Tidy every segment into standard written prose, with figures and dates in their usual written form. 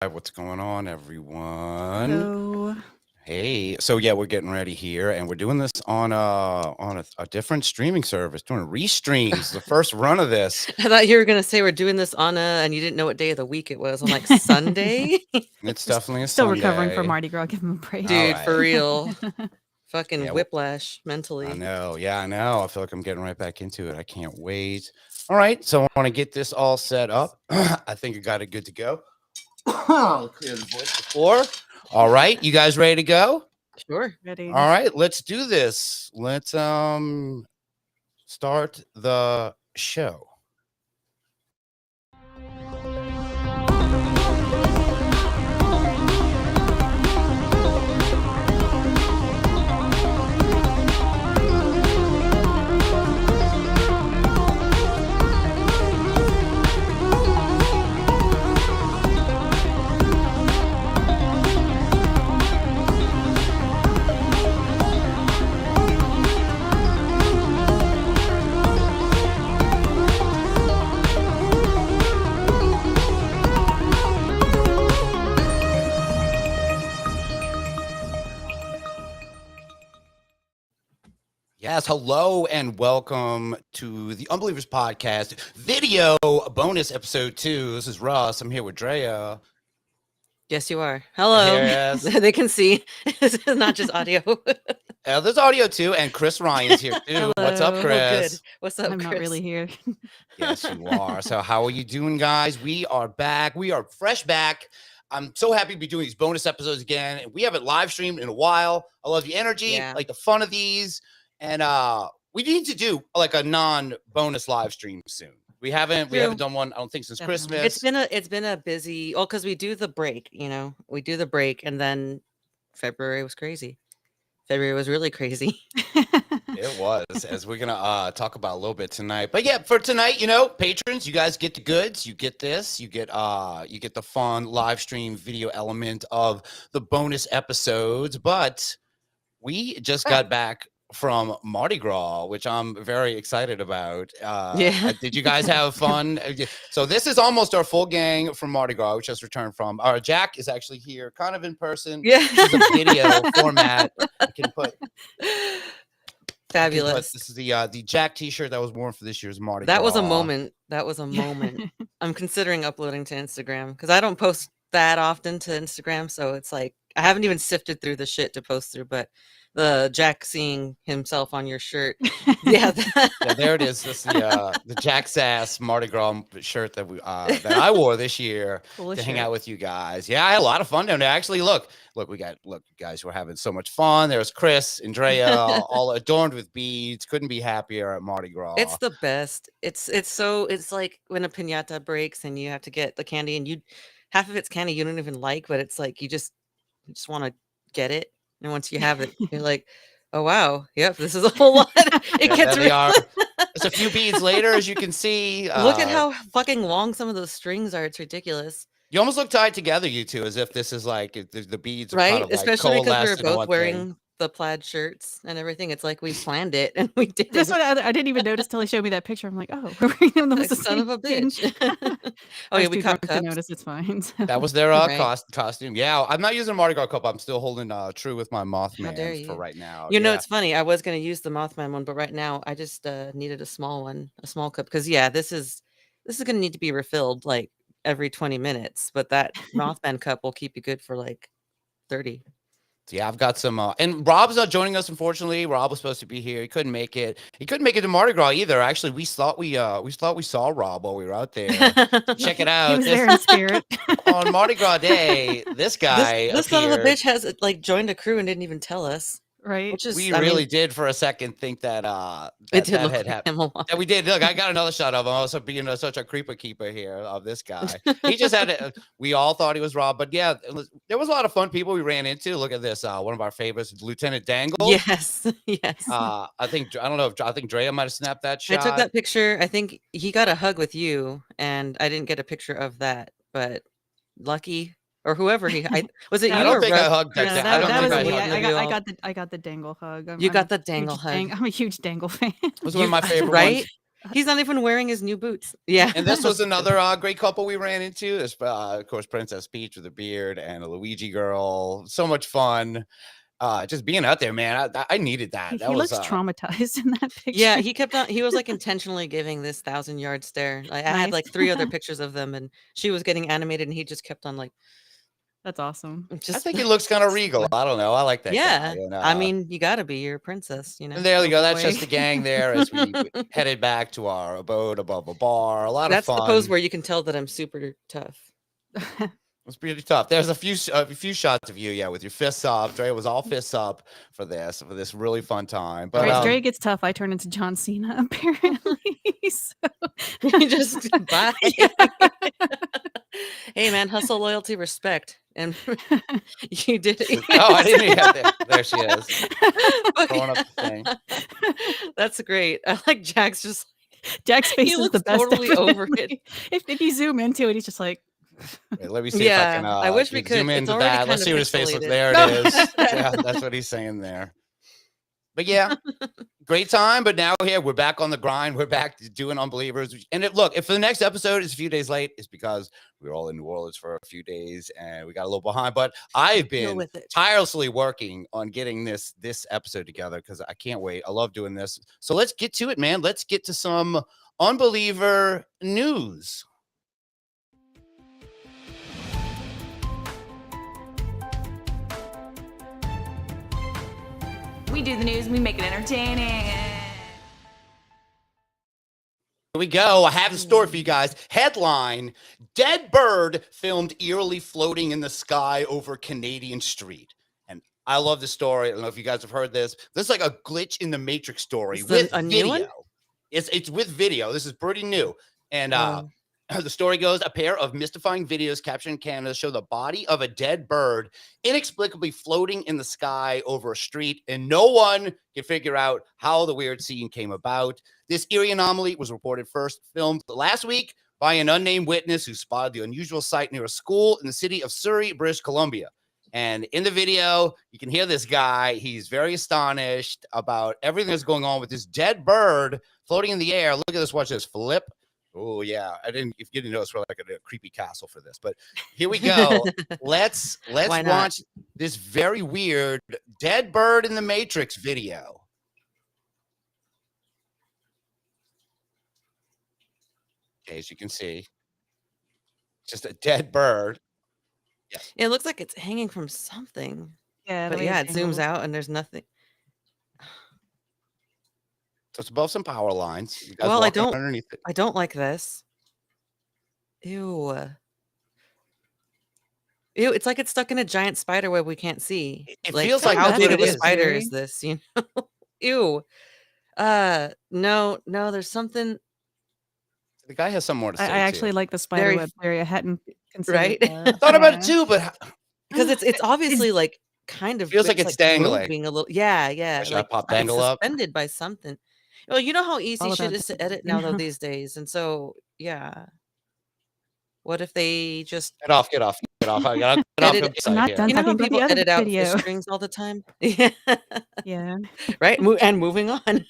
What's going on, everyone? Hello. Hey, so yeah, we're getting ready here, and we're doing this on a different streaming service, doing restreams. The first run of this. I thought you were gonna say we're doing this on and you didn't know what day of the week it was. I'm like, Sunday? It's We're definitely a still recovering from Sunday. Mardi Gras. Give him a break. All Dude, for right. real. Fucking Yeah, whiplash I mentally. know. Yeah, I know. I feel like I'm getting right back into it. I can't wait. All right, so I want to get this all set up. I think I got it good to go. Clear the voice before. All right, you guys ready to go? Sure. Ready. All right, let's do this. Let's start the show. Yes, hello and welcome to the Unbelievers podcast video bonus episode 2. This is Russ. I'm here with Drea. Yes, you are. Hello. Yes. They can see. This is not just audio. There's audio too, and Chris Ryan's here too. What's up, Hello. Chris? Good. What's up, I'm Chris? not really here. Yes, you are. So how are you doing, guys? We are back. We are fresh back. I'm so happy to be doing these bonus episodes again. We haven't live streamed in a while. I love the energy, Yeah. like the fun of these. And we need to do like a non-bonus live stream soon. We haven't done one, I don't think, since Definitely. Christmas. It's been a busy because we do the break, we do the break and then February was crazy. February was really crazy. It was, as we're gonna talk about a little bit tonight. But yeah, for tonight, patrons, you guys get the goods. You get this. You get the fun live stream video element of the bonus episodes. But we just got back from Mardi Gras, which I'm very excited about. Yeah. Did you guys have fun? So this is almost our full gang from Mardi Gras, we just returned from. Our Jack is actually here, kind of in person. Yeah. This is a video format. I can put. Fabulous. This is the Jack T-shirt that was worn for this year's Mardi Gras. That was a moment. That was a moment. I'm considering uploading to Instagram because I don't post that often to Instagram. So it's like I haven't even sifted through the shit to post through, but the Jack seeing himself on your shirt. Yeah. Yeah, there it is. This is the Jack Sass Mardi Gras shirt that that I wore this year to hang out with you guys. Yeah, I had a lot of fun down there. Actually, look, guys, we're having so much fun. There's Chris and Drea, all adorned with beads. Couldn't be happier at Mardi Gras. It's the best. It's like when a piñata breaks and you have to get the candy and half of it's candy you don't even like, but it's like you just want to get it. And once you have it, you're like, oh, wow. Yep, this is a whole lot. It gets It's a few beads later, as you can see. Look at how fucking long some of those strings are. It's ridiculous. You almost look tied together, you two, as if this is like the beads are right, kind of especially like because we were both wearing thing. the plaid shirts and everything. It's like we planned it and we did That's it. what I didn't even notice till he showed me that picture. I'm like, oh, we're wearing them. Like, son of a bitch. Oh yeah, we caught cups. to notice. It's fine. So. That was their costume. Yeah, I'm not using a Mardi Gras cup. I'm still holding true with my Mothman for right now. You know, it's funny. I was going to use the Mothman one, but right now I just needed a small cup because this is going to need to be refilled like every 20 minutes. But that Mothman cup will keep you good for like 30. Yeah, I've got some, and Rob's not joining us. Unfortunately, Rob was supposed to be here. He couldn't make it. He couldn't make it to Mardi Gras either. Actually, we thought we saw Rob while we were out there. Check it out. He was there in spirit on Mardi Gras Day. This guy, this son of a bitch, has like joined a crew and didn't even tell us. Right. Which is, we really did for a second think that it did look had happened. Yeah, we did. Look, I got another shot of him. Also being such a creeper keeper here of this guy. He just had we all thought he was Rob, but yeah, there was a lot of fun people we ran into. Look at this. One of our favorites, Lieutenant Dangle. Yes. I think Drea might have snapped that shot. I took that picture. I think he got a hug with you, and I didn't get a picture of that, but Lucky. Or whoever was it? I don't think I hugged that. I got the Dangle hug. You got the Dangle hug. I'm a huge Dangle fan. It was one of my favorite right? ones. He's not even wearing his new boots. Yeah. And this was another great couple we ran into. This, of course, Princess Peach with a beard and a Luigi girl. So much fun. Just being out there, man. I needed that. That He was looks traumatized in that picture. Yeah, he kept on. He was like intentionally giving this 1,000-yard stare. I had Nice. like 3 other pictures of them, and she was getting animated, and he just kept on like. That's awesome. I Just. think he looks kind of regal. I don't know. I like that Yeah, guy. And, I mean, you got to be your princess, you know. and there you Oh, go. That's boy. just the gang there as we headed back to our abode above a bar. A lot That's of the fun. pose where you can tell that I'm super tough. It's pretty tough. There's a few shots of you, yeah, with your fists up. Dre was all fists up for this really fun time. But Dre gets tough. I turn into John Cena apparently. So. You just bye. Yeah. Hey man, hustle, loyalty, respect, and you did it. Oh, I didn't have that. There she is. Throwing up the thing. That's great. I like Jack's just. Jack's face He is looks the best. totally over it. If you zoom into it, he's just like. Wait, let me see if I can. I wish we could. zoom It's into already that. kind Let's of see what his face looks. pixelated. There No. it is. Yeah, that's what he's saying there. But yeah, great time. But now here we're back on the grind. We're back to doing Unbelievers. And look, if the next episode is a few days late, it's because we were all in New Orleans for a few days and we got a little behind. But I've Deal been with it. tirelessly working on getting this episode together because I can't wait. I love doing this. So let's get to it, man. Let's get to some Unbeliever news. We do the news, we make it entertaining. Here we go. I have the story for you guys. Headline: Dead bird filmed eerily floating in the sky over Canadian street. And I love this story. I don't know if you guys have heard this. This is like a glitch in the Matrix story with a new one? video. It's with video. This is pretty new. And Oh. the story goes, a pair of mystifying videos captured in Canada show the body of a dead bird inexplicably floating in the sky over a street, and no one can figure out how the weird scene came about. This eerie anomaly was reported first filmed last week by an unnamed witness who spotted the unusual sight near a school in the city of Surrey, British Columbia. And in the video, you can hear this guy. He's very astonished about everything that's going on with this dead bird floating in the air. Look at this. Watch this. Flip. Oh, yeah. If you didn't know, it's really like a creepy castle for this. But here we go. Let's Why not? watch this very weird dead bird in the Matrix video. Okay, as you can see, just a dead bird. It looks like it's hanging from something. Yeah, the But way yeah, it's it zooms angled. out and there's nothing. So it's above some power lines. You guys Well, I walking don't- underneath it. I don't like this. Ew. Ew, it's like it's stuck in a giant spider web we can't see. It feels like how that's big what of it a is. spider Scary. is this? You know? Ew. No, there's something. The guy has some more to say. I actually too. like the spider Very web theory. I hadn't considered Right? that. I thought about it Yeah. too, but Because it's obviously like kind of Feels like it's dangling. moving a little. Yeah. Should I pop it's dangle up? suspended by something. Well, you know how easy All shit about is to the- edit you now though know. these days, and so yeah. What if they just Get off. I gotta get off Edit- the I'm website not here. done. you know how talking about the people other edit out video. fish strings all the time? Yeah. Yeah. Right? And moving on.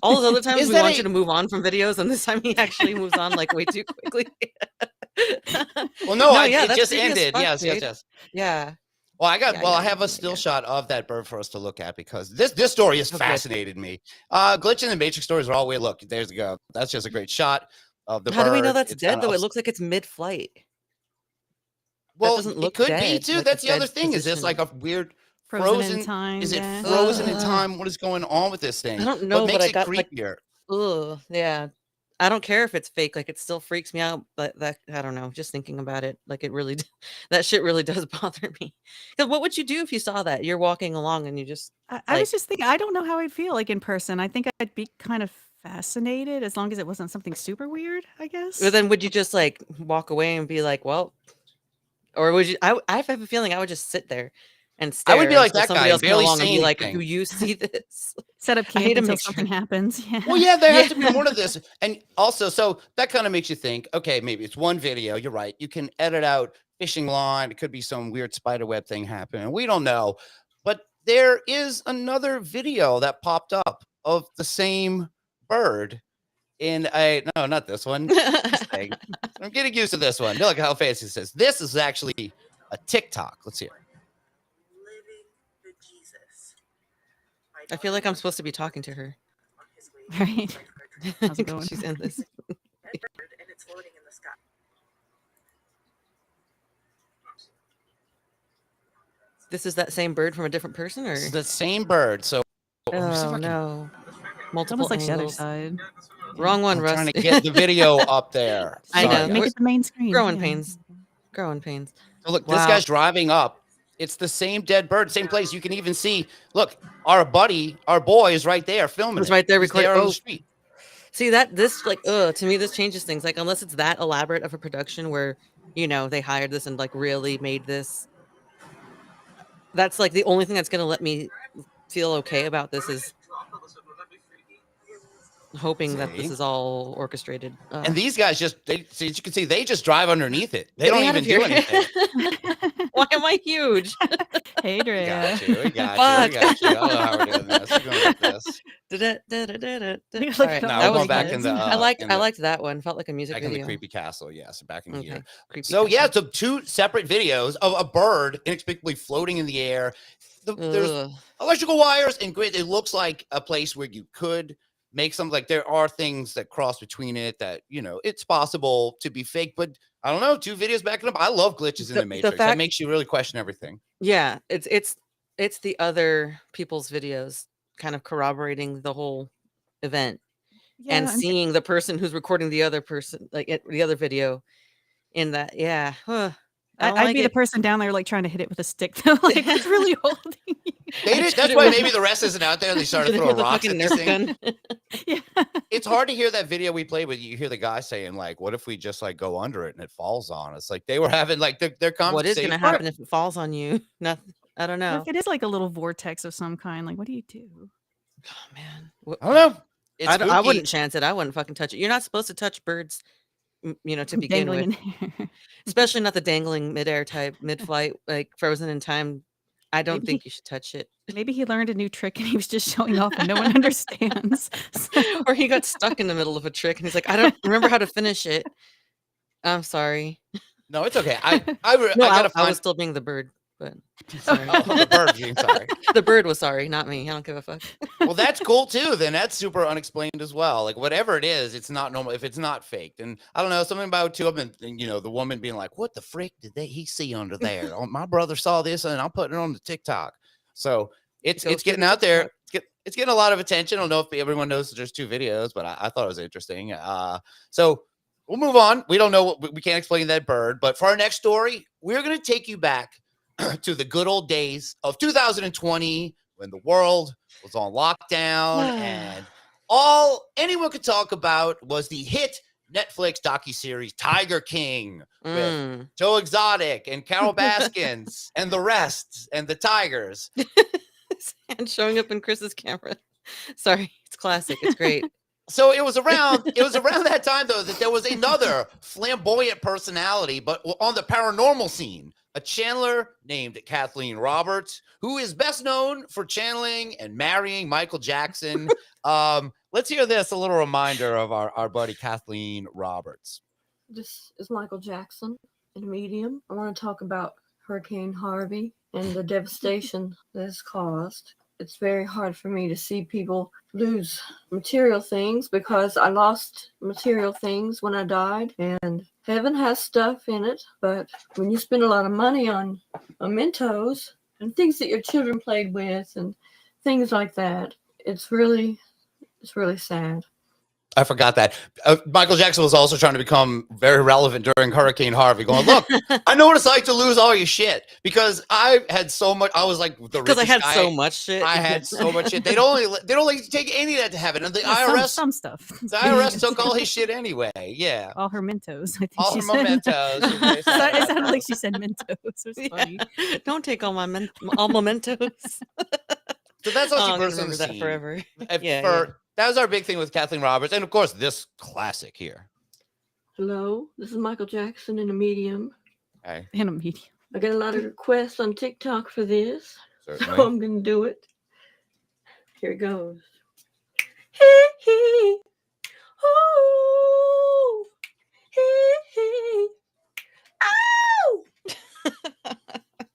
All those other times Is we that want a- you to move on from videos, and this time he actually moves on like way too quickly. Well, no, yeah, it that's just creepy as ended. fuck, Yes. dude. Yeah. Well, I Yeah, have a still shot of that bird for us to look at because this story has Okay. fascinated me. Glitch in the Matrix stories are all weird. Look, there's the go. That's just a great shot of the bird. How do we know that's It's dead kinda though? It ups- looks like it's mid-flight. Well, doesn't it look could be dead, too. like That's a the other dead thing. Is this like position. a weird Frozen in time. Is it yeah. frozen in Ugh. time? What is going on with this thing? I don't know, What makes but I it got like creepier? ugh, yeah. I don't care if it's fake, like it still freaks me out, but that I don't know, just thinking about it, like it really that shit really does bother me. Because what would you do if you saw that? You're walking along and you just I like- was just thinking, I don't know how I'd feel like in person. I think I'd be kind of fascinated as long as it wasn't something super weird, I guess. But then would you just like walk away and be like, well, or would you I have a feeling I would just sit there and stare I would be like until that somebody guy, else come barely along and say be like, anything. do you see this? Set up I camp need to until make something sure. happens. Yeah. Well, yeah, there has to be Yeah. more of this. And also, so that kind of makes you think, okay, maybe it's one video. You're right. You can edit out fishing line. It could be some weird spider web thing happening. We don't know. But there is another video that popped up of the same bird. in a no, not this one. This thing. I'm getting used to this one. Look how fancy it says. This is actually a TikTok. Let's hear. I feel like I'm supposed to be talking to her. Right. How's it going? She's in this. This is that same bird from a different person, or It's the same bird. So oh no, It's multiple almost like the other angles. side. Wrong one, I'm Russ. trying to get the video up there. I Sorry, know. guys. Make it the main screen. Growing yeah. pains. Growing pains. So look, this Wow. guy's driving up. It's the same dead bird, same place. You can even see. Look, our buddy, our boy, is right there filming. It's it. right there He's recording. there on Oh. the street. See that this like to me this changes things. Like unless it's that elaborate of a production where they hired this and like really made this. That's like the only thing that's gonna let me feel okay about this is hoping that this See? is all orchestrated. And these guys just, as you can see, they just drive underneath it. They Get don't me out even of do here. anything. Why am I huge? Hey, We Drea. got you. We got Fuck. you. We got you. I don't know how we're doing this. We're going with this. Look All at right, all No, that we're was going back nice. in the. I liked that one. Felt like a music Back in video. the creepy castle, yes, back in here. Creepy So yeah, castle. so two separate videos of a bird inexplicably floating in the air. There's Ugh. electrical wires and grid. It looks like a place where you could make something. Like there are things that cross between it that it's possible to be fake, but I don't know. Two videos backing up. I love glitches in the Matrix. That fact- makes you really question everything. Yeah, it's the other people's videos kind of corroborating the whole event Yeah, and I'm seeing the person who's recording the other person, like the other video in that. Yeah. I don't I'd like be the it. person down there like trying to hit it with a stick though. Like it's really holding you. They did, that's why maybe the rest isn't out there. They started Hit it throwing with a rocks fucking at this Nerf thing. gun. Yeah. It's hard to hear that video we played, but you hear the guy saying like, "What if we just like go under it and it falls on us?" Like they were having like their What is conversation. going to happen if it falls on you? Nothing. I don't Or know. if it is like a little vortex of some kind, like what do you do? Oh, man. I don't know. It's I spooky. wouldn't chance it. I wouldn't fucking touch it. You're not supposed to touch birds, to begin Dangling with. in there. Especially not the dangling midair type, mid-flight, like frozen in time. I don't Maybe think you should touch it. Maybe he learned a new trick and he was just showing off and no one understands. So- Or he got stuck in the middle of a trick and he's like, I don't remember how to finish it. I'm sorry. No, it's okay. I No, gotta I find was still being the bird, but sorry. oh, the bird being sorry. The bird was sorry, not me. I don't give a fuck. Well, that's cool too. Then that's super unexplained as well. Like whatever it is, it's not normal if it's not faked. And I don't know something about two of them. And, the woman being like, "What the frick did he see under there? Oh, my brother saw this, and I'm putting it on the TikTok." So it's Goes getting through the out there. TikTok. It's getting a lot of attention. I don't know if everyone knows that there's two videos, but I thought it was interesting. So we'll move on. We don't know we can't explain that bird, but for our next story, we're going to take you back to the good old days of 2020 when the world was on lockdown and all anyone could talk about was the hit Netflix docuseries Tiger King with Mm. Joe Exotic and Carol Baskins and the rest and the Tigers. And showing up in Chris's camera. Sorry, it's classic. It's great. So it was around that time though that there was another flamboyant personality, but on the paranormal scene, a channeler named Kathleen Roberts, who is best known for channeling and marrying Michael Jackson. Let's hear this, a little reminder of our buddy Kathleen Roberts. This is Michael Jackson in Medium. I want to talk about Hurricane Harvey and the devastation that it's caused. It's very hard for me to see people lose material things because I lost material things when I died, and heaven has stuff in it, but when you spend a lot of money on mementos and things that your children played with and things like that, it's really sad. I forgot that. Michael Jackson was also trying to become very relevant during Hurricane Harvey, going, "Look, I know what it's like to lose all your shit because I had so much. I was like the Because I richest had guy. so much shit. I had so much shit. They'd only take any of that to heaven, and the Yeah, IRS, some stuff. the IRS took all his shit anyway. Yeah, All her Mentos. I think all she her said. mementos. It sounded like she said Mentos. It was funny. Don't take all my all mementos. So that's Oh, how she I'm gonna burst on the remember that scene. forever. And Yeah, that was our big thing with Kathleen Roberts, and of course this classic here. Hello, this is Michael Jackson in a Medium. Okay, In a medium. I got a lot of requests on TikTok for this, so certainly. I'm going to do it. Here it goes. Hee hee. Ooh, hee, hee. Ow!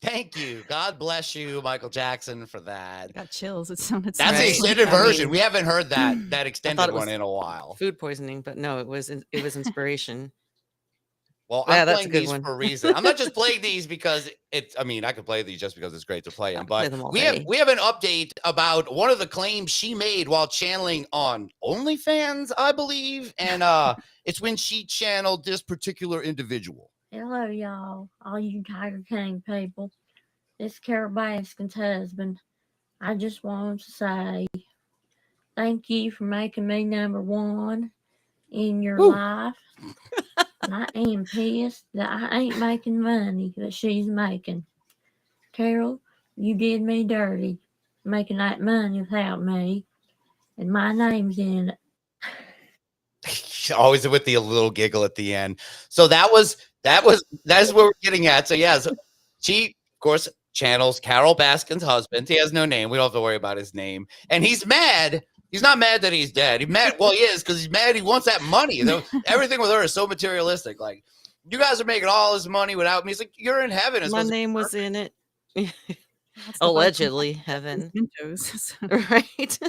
Thank you. God bless you, Michael Jackson, for that. I got chills. It sounded so That's the Right. extended I version. mean, We haven't heard that extended it was one in a while. food poisoning, but no, it was inspiration. Well, Yeah, I'm that's a playing good these one. for a reason. I'm not just playing these because it's. I mean, I could play these just because it's great to play them. I play But them we have already. an update about one of the claims she made while channeling on OnlyFans, I believe, and it's when she channeled this particular individual. Hello, y'all, all you Tiger King people. It's Carol Baskin's husband. I just wanted to say thank you for making me number one in your Woo. life. And I am pissed that I ain't making money that she's making. Carol, you did me dirty making that money without me. And my name's in it. Always with the little giggle at the end. So that's what we're getting at. So yeah, so she of course channels Carol Baskin's husband. He has no name. We don't have to worry about his name. And he's mad. He's not mad that he's dead. He's mad. Well, he is because he's mad. He wants that money. Everything with her is so materialistic. Like, you guys are making all this money without me. He's like, you're in heaven. It's My supposed to be name was perfect. in it. That's the vibe Allegedly, from heaven. Mentos, so- Right?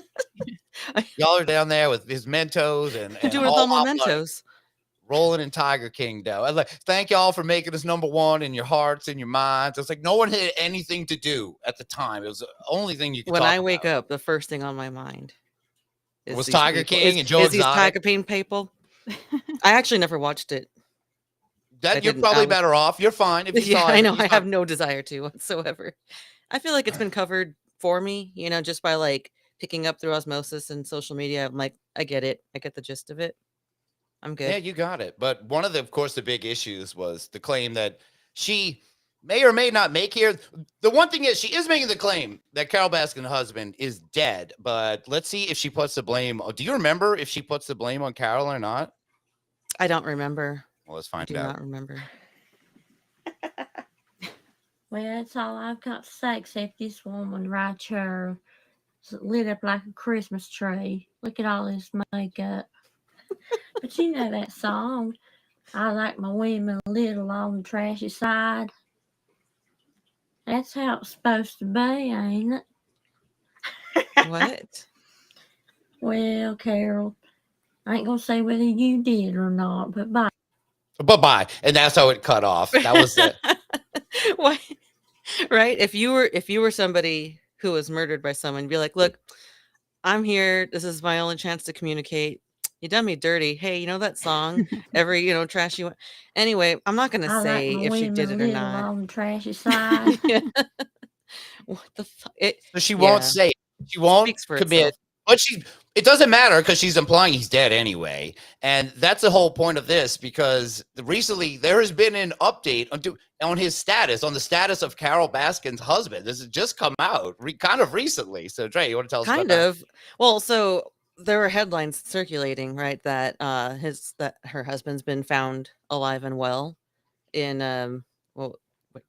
Y'all are down there with his Mentos and Doing all the my money. mementos. Rolling in Tiger King dough. I'd like, thank y'all for making us number one in your hearts and your minds. It's like no one had anything to do at the time. It was the only thing you could When talk I wake about. up, the first thing on my mind Was these Tiger people- King and Joe is these Exotic. Tiger King people. I actually never watched it. That I you're didn't- probably I was- better off. You're fine if you Yeah, saw it. I know. If I you have saw- no desire to whatsoever. I feel like it's been covered for me, just by like picking up through osmosis and social media. I'm like, I get it. I get the gist of it. I'm good. Yeah, you got it. But one of of course, the big issues was the claim that she may or may not make here. The one thing is she is making the claim that Carol Baskin's husband is dead. But let's see if she puts the blame. Do you remember if she puts the blame on Carol or not? I don't remember. Well, let's I find do out. not remember. Well, that's all I've got to say, except this woman right here is lit up like a Christmas tree. Look at all this makeup. But you know that song, I like my women a little on the trashy side. That's how it's supposed to be, ain't it? What? Well, Carol, I ain't gonna say whether you did or not, but bye. Bye-bye. And that's how it cut off. That was it. Why? Right? If you were somebody who was murdered by someone, you'd be like, look, I'm here. This is my only chance to communicate. You done me dirty. Hey, you know that song? Every, trashy one. Anyway, I'm not gonna I say like my if she women did a it or little not. on the trashy side. Yeah. What the fuck? So she won't Yeah. say it. She won't Speaks for commit. itself. But it doesn't matter because she's implying he's dead anyway. And that's the whole point of this, because recently there has been an update on his status, on the status of Carol Baskin's husband. This has just come out kind of recently. So Trey, you want to tell us Kind about that? of. Well, so there were headlines circulating, right, that her husband's been found alive and well in well, I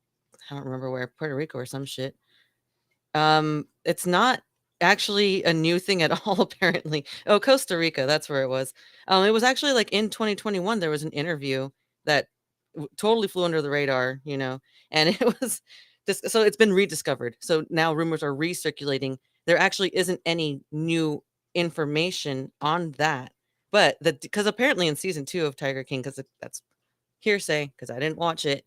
don't remember where, Puerto Rico or some shit. It's not actually a new thing at all, apparently. Oh, Costa Rica, that's where it was. It was actually like in 2021 there was an interview that totally flew under the radar, and it was so it's been rediscovered. So now rumors are recirculating. There actually isn't any new information on that, but because apparently in season 2 of Tiger King, because that's hearsay because I didn't watch it,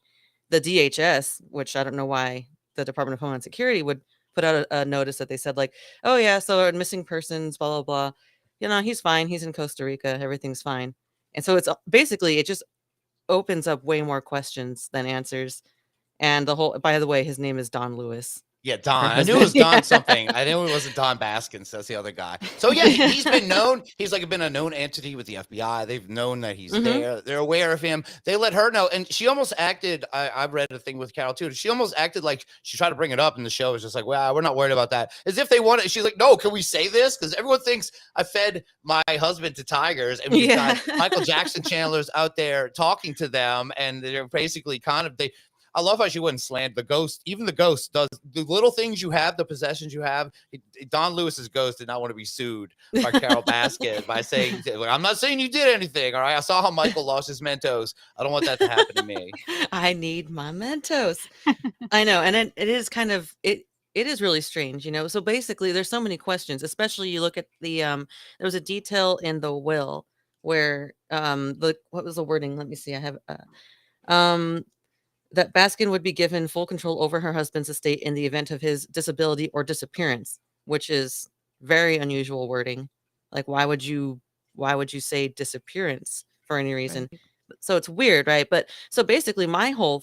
the DHS, which I don't know why the Department of Homeland Security would put out a notice that they said like, oh yeah, so missing persons, blah blah blah. He's fine. He's in Costa Rica. Everything's fine. And so it's basically it just opens up way more questions than answers. And by the way, his name is Don Lewis. Yeah, Don. Her I knew it was husband. Don Yeah. something. I knew it wasn't Don Baskins. That's the other guy. So yeah, he's been known. He's like been a known entity with the FBI. They've known that he's Mhm. there. They're aware of him. They let her know, and she almost acted. I read a thing with Carol too. She almost acted like she tried to bring it up in the show. It was just like, well, we're not worried about that. As if they wanted. She's like, no, can we say this? Because everyone thinks I fed my husband to tigers, and we've got Yeah. Michael Jackson channelers out there talking to them, and they're basically kind of I love how she wouldn't slant the ghost. Even the ghost does the little things you have, the possessions you have. Don Lewis's ghost did not want to be sued by Carol Baskin by saying, "I'm not saying you did anything." All right, I saw how Michael lost his Mentos. I don't want that to happen to me. I need my Mentos. I know, and it is kind of it. It is really strange, So basically, there's so many questions. Especially, you look at the there was a detail in the will where what was the wording? Let me see. I have that Baskin would be given full control over her husband's estate in the event of his disability or disappearance, which is very unusual wording. Like, why would you say disappearance for any reason? Right. So it's weird, right? But so basically, my whole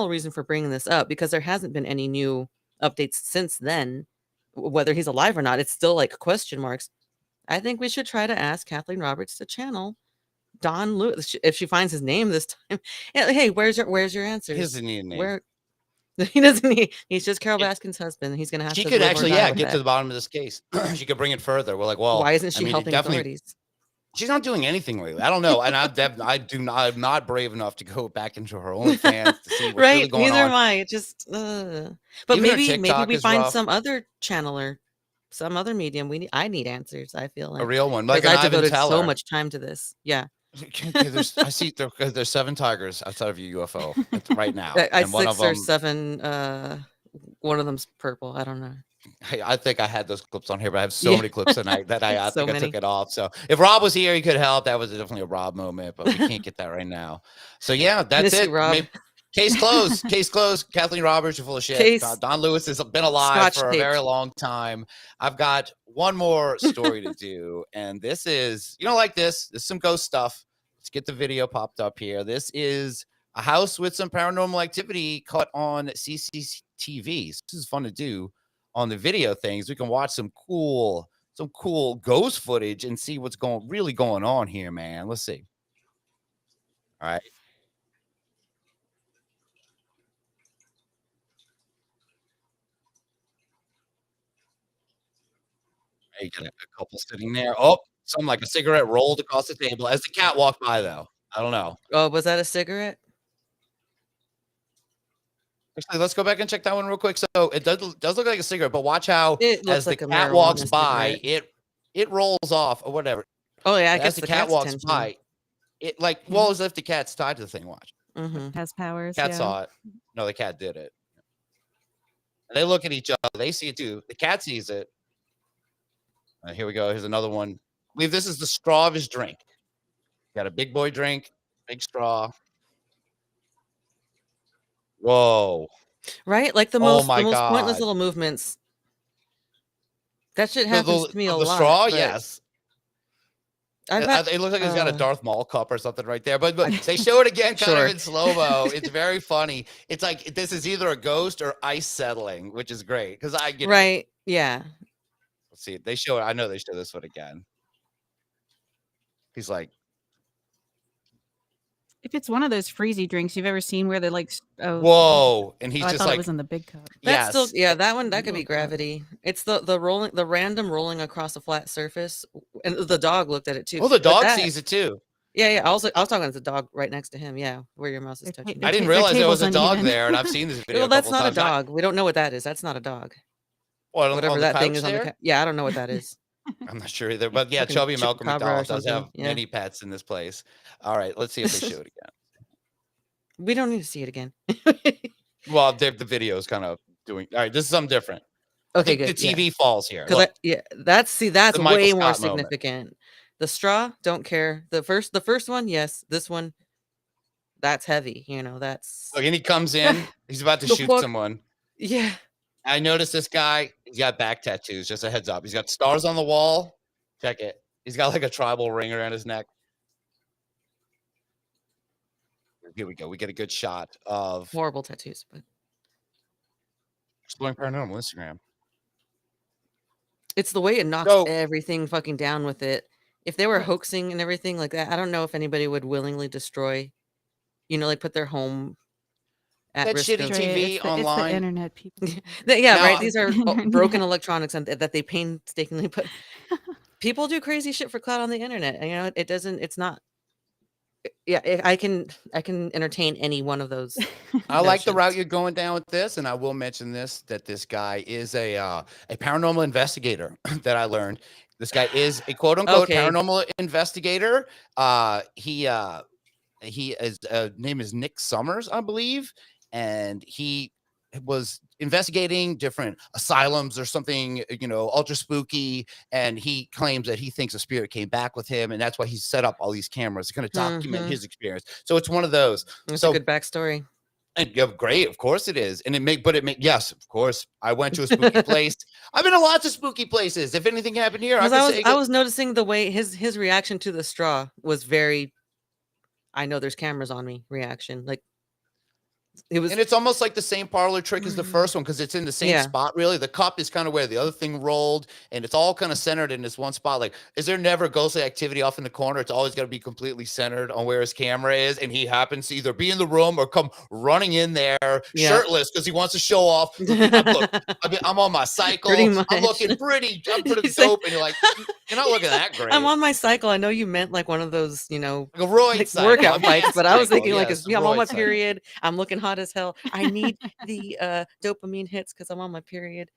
reason for bringing this up, because there hasn't been any new updates since then, whether he's alive or not, it's still like question marks. I think we should try to ask Kathleen Roberts to channel Don Lewis if she finds his name this time. Hey, where's your answers? He doesn't need a name. Where he doesn't need. He's just Carol It- Baskin's husband. He's gonna have She to could live or actually, die with get to that. the bottom of this case. She could bring it further. We're like, well, Why isn't she it helping definitely. authorities? She's not doing anything lately. I don't know, and I'm not brave enough to go back into her OnlyFans to see what's really Right? going Neither on. am I. It just, but Even her maybe TikTok we is find rough. some other channeler, some other medium. I need answers. I feel A like real one, like because an I Ivan devoted so Teller. much time to this. Yeah, I see there's 7 tigers outside of your UFO right now, I and one of 6 or them. 7. One of them's purple. I don't know. I think I had those clips on here, but I have so many clips tonight that I So think I took many. it off. So if Rob was here, he could help. That was definitely a Rob moment, but we can't get that right now. So yeah, that's Miss you, it. Rob. Case closed. Case closed. Kathleen Roberts, you're full of shit. Case Don Lewis has been alive Scotch for a taped. very long time. I've got one more story to do, and this is like this. This is some ghost stuff. Let's get the video popped up here. This is a house with some paranormal activity caught on CCTV. So this is fun to do on the video things. We can watch some cool ghost footage and see what's really going on here, man. Let's see. All right. You get a couple sitting there. Oh, something like a cigarette rolled across the table as the cat walked by, though. I don't know. Oh, was that a cigarette? Actually, let's go back and check that one real quick. So it does look like a cigarette, but watch how It looks as like the a cat marijuana walks by, cigarette. it rolls off or whatever. Oh yeah, I As guess the the cat cat's walks attention. by, it as if the cat's tied to the thing. Watch. Mm-hmm. Has powers. Cat Yeah. saw it. No, the cat did it. And they look at each other. They see it too. The cat sees it. Here we go. Here's another one. I believe this is the straw of his drink. Got a big boy drink, big straw. Whoa. Right? Like the Oh most my pointless God. little movements. That shit The- happens the- to me a of the lot. straw, but yes. I've had, It looks like he's got a uh, Darth Maul cup or something right there. But they show it again kind Sure. of in slow-mo. It's very funny. It's like this is either a ghost or ice settling, which is great. Because right. Yeah. let's see. They show it. I know they show this one again. He's like, If it's one of those freezy drinks you've ever seen where they're like, whoa. And he's I just thought like, it was in the big cup. That's yes. still that one that could be Love that. gravity. It's the random rolling across a flat surface. And the dog looked at it too. Well, the But dog that- sees it too. Yeah. I was talking to the dog right next to him. Yeah, where your mouse is Their touching. ta- I didn't their realize there was a table's dog uneven. there, and I've seen this video. Well, that's couple not a times. dog. We don't know what that is. That's not a dog. What, Whatever on the that thing couch is on the there? couch. Yeah, I don't know what that is. I'm not sure either. But yeah, Fucking Chubby Malcolm chupacabra or McDonald does something. have Yeah. many pets in this place. All right, let's see if they show it again. We don't need to see it again. Well, the video is kind of doing. All right, this is something different. Okay, The good. TV falls here. Because Look, that's The Michael way more Scott moment. significant. The straw, don't care. The first one, yes. This one, that's heavy. That's look, and he comes in. He's about to The shoot fuck? someone. yeah. I noticed this guy. He's got back tattoos. Just a heads up. He's got stars on the wall. Check it. He's got like a tribal ring around his neck. Here we go. We get a good shot of Horrible tattoos, but Exploring Paranormal Instagram. it's the way it knocks So- everything fucking down with it. If they were Right. hoaxing and everything like that, I don't know if anybody would willingly destroy, like put their home at That risk shitty of. TV it's the online. internet people. Yeah, No, right. These are Internet. broken electronics and that they painstakingly put. People do crazy shit for clout on the internet, and it doesn't. It's not. Yeah, I can entertain any one of those I like the route notions. you're going down with this, and I will mention this that this guy is a paranormal investigator that I learned. This guy is a quote unquote Okay. paranormal investigator. He is name is Nick Summers, I believe, and he was investigating different asylums or something, ultra spooky. And he claims that he thinks a spirit came back with him, and that's why he set up all these cameras to kind of document Mhm. his experience. So it's one of those. It's a So good backstory. and yeah, great, of course it is, and yes, of course. I went to a spooky place. I've been to lots of spooky places. If anything happened here, I Because could say, I was noticing the way his reaction to the straw was very, I know there's cameras on me reaction. Like it was and it's almost like the same parlor trick as the first one because it's in the same yeah. spot. Really, the cup is kind of where the other thing rolled, and it's all kind of centered in this one spot. Like, is there never ghostly activity off in the corner? It's always got to be completely centered on where his camera is, and he happens to either be in the room or come running in there Yeah. shirtless because he wants to show off. I'm on my cycle. Pretty much. I'm looking pretty. I'm pretty He's like, dope, and you're like, you're not looking that great. I'm on my cycle. I know you meant like one of those, Like a roid like cycle. workout I'm bikes, on but I was cycle. thinking like, Yes, I'm on roid my cycle. period. I'm looking hot as hell. I need the dopamine hits because I'm on my period.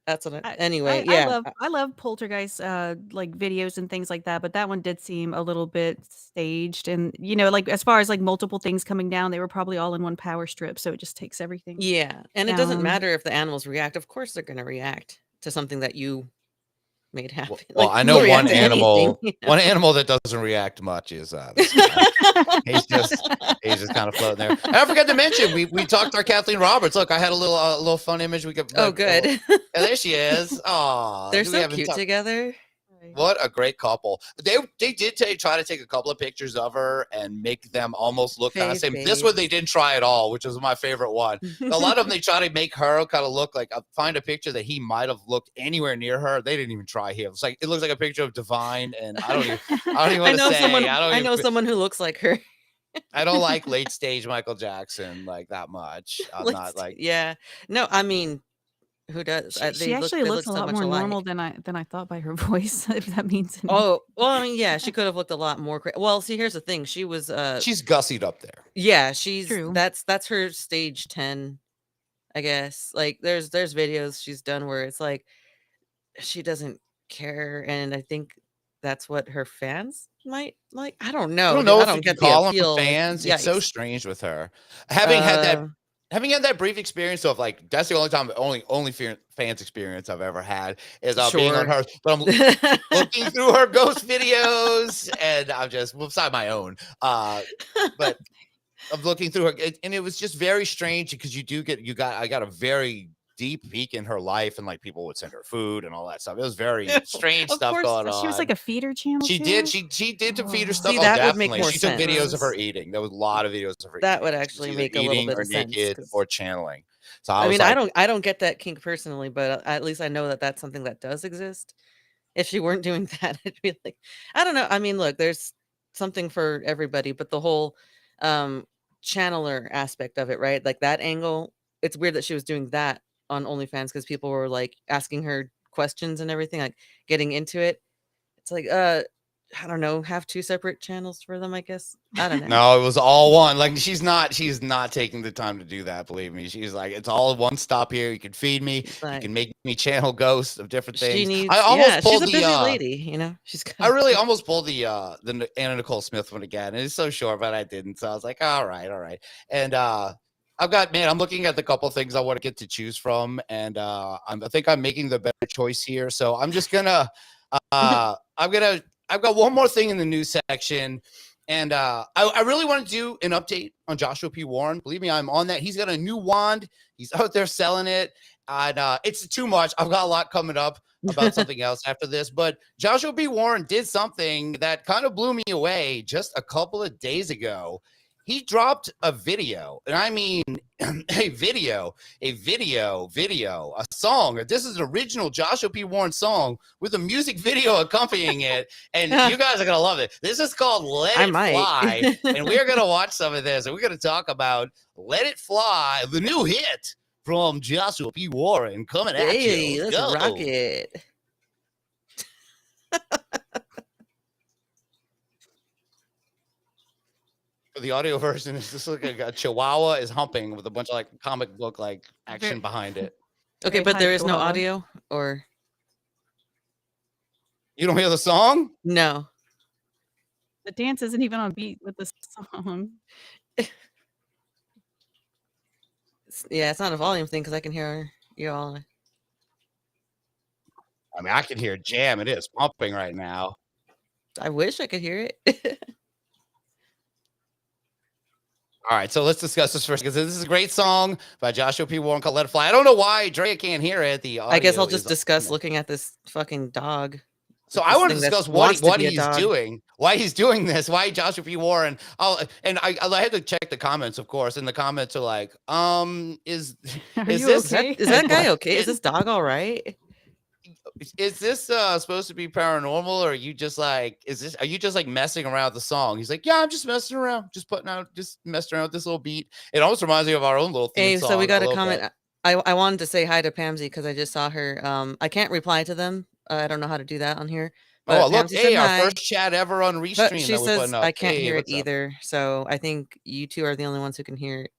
That's what anyway, yeah. I love poltergeist like videos and things like that, but that one did seem a little bit staged, and like as far as like multiple things coming down, they were probably all in one power strip, so it just takes everything Yeah. And it doesn't down. matter if the animals react. Of course they're gonna react to something that you made happen. Well, Like I people know react one to anything, animal. you know? One animal that doesn't react much is this guy. He's just kind of floating there. And I forgot to mention we talked to our Kathleen Roberts. Look, I had a little fun image. We could. Oh, good. Yeah, there she is. Oh, They're so cute together. What a great couple. They did try to take a couple of pictures of her and make them almost look kind of same. This one they didn't try at all, which was my favorite one. A lot of them they try to make her kind of look like find a picture that he might have looked anywhere near her. They didn't even try here. It's like it looks like a picture of Divine, and I don't even want to say. I know someone who looks like her. I don't like late stage Michael Jackson like that much. I'm not like yeah. No, I mean, who does? She actually looks a lot more normal than I thought by her voice, if that means anything. Oh, well, I mean, yeah, she could have looked a lot more well, see, here's the thing. She was she's gussied up there. Yeah, she's True. That's her stage 10, I guess. Like there's videos she's done where it's like she doesn't care, and I think that's what her fans might like. I don't know. I don't if you get call them fans. It's so strange with her. Having had that brief experience of like that's the only time only fans experience I've ever had is being on her. But I'm looking through her ghost videos, and I'm just beside my own. But I'm looking through her, and it was just very strange because I got a very deep peek in her life, and like people would send her food and all that stuff. It was very strange stuff going on. She was like a feeder channel. She did to feed her stuff. See, that would make definitely. more She took sense. videos of her eating. There was a lot of videos of her. That eating. would actually make a little bit of sense. Naked or channeling. So I mean, I don't get that kink personally, but at least I know that that's something that does exist. If she weren't doing that, it'd be like, I don't know. I mean, look, there's something for everybody, but the whole channeler aspect of it, right? Like that angle, it's weird that she was doing that on OnlyFans because people were like asking her questions and everything, like getting into it. It's like, I don't know, have two separate channels for them, I guess. I don't know. No, it was all one. Like she's not taking the time to do that. Believe me. She's like, it's all one stop here. You can feed me. You can make me channel ghosts of different things. I almost pulled she's a busy lady, you know. I really almost pulled the Anna Nicole Smith one again. And it's so short, but I didn't. So I was like, all right. And I'm looking at the couple of things I want to get to choose from, and I think I'm making the better choice here. So I'm just gonna I've got one more thing in the news section, and I really want to do an update on Joshua P. Warren. Believe me, I'm on that. He's got a new wand. He's out there selling it, and it's too much. I've got a lot coming up about something else after this, but Joshua P. Warren did something that kind of blew me away just a couple of days ago. He dropped a video, and I mean a video, a song. This is an original Joshua P. Warren song with a music video accompanying it, and you guys are going to love it. This is called Let It Fly, and we're going to watch some of this, and we're going to talk about Let It Fly, the new hit from Joshua P. Warren coming at you. Let's rock it. audio version is just like a chihuahua is humping with a bunch of like comic book like action Very- behind it. Okay, Very but there high is no chihuahua. audio, or You don't hear the song? no? The dance isn't even on beat with the song. Yeah, it's not a volume thing because I can hear you all. I mean, I can hear jam. It is pumping right now. I wish I could hear it. All right, so let's discuss this first because this is a great song by Joshua P. Warren called "Let It Fly." I don't know why Drea can't hear it. The I guess I'll audio just is- discuss looking at this fucking dog. So with I this want to thing that discuss wants to what be a he's dog. doing, why he's doing this, why Joshua P. Warren. I had to check the comments, of course, and the comments are like, is Are Is you this- okay? Is that guy okay? Is this dog all right? is this supposed to be paranormal, or are you just like are you just like messing around with the song? He's like, yeah, I'm just messing around, just messing around with this little beat. It almost reminds me of our own little theme Hey, song. so we got a little comment. bit. I wanted to say hi to Pamsy because I just saw her. I can't reply to them. I don't know how to do that on here. Oh, But look, Pamsy hey, said our hi, first chat ever on but Restream she that we're says putting up. I can't Hey, hear it what's up? either. So I think you two are the only ones who can hear it.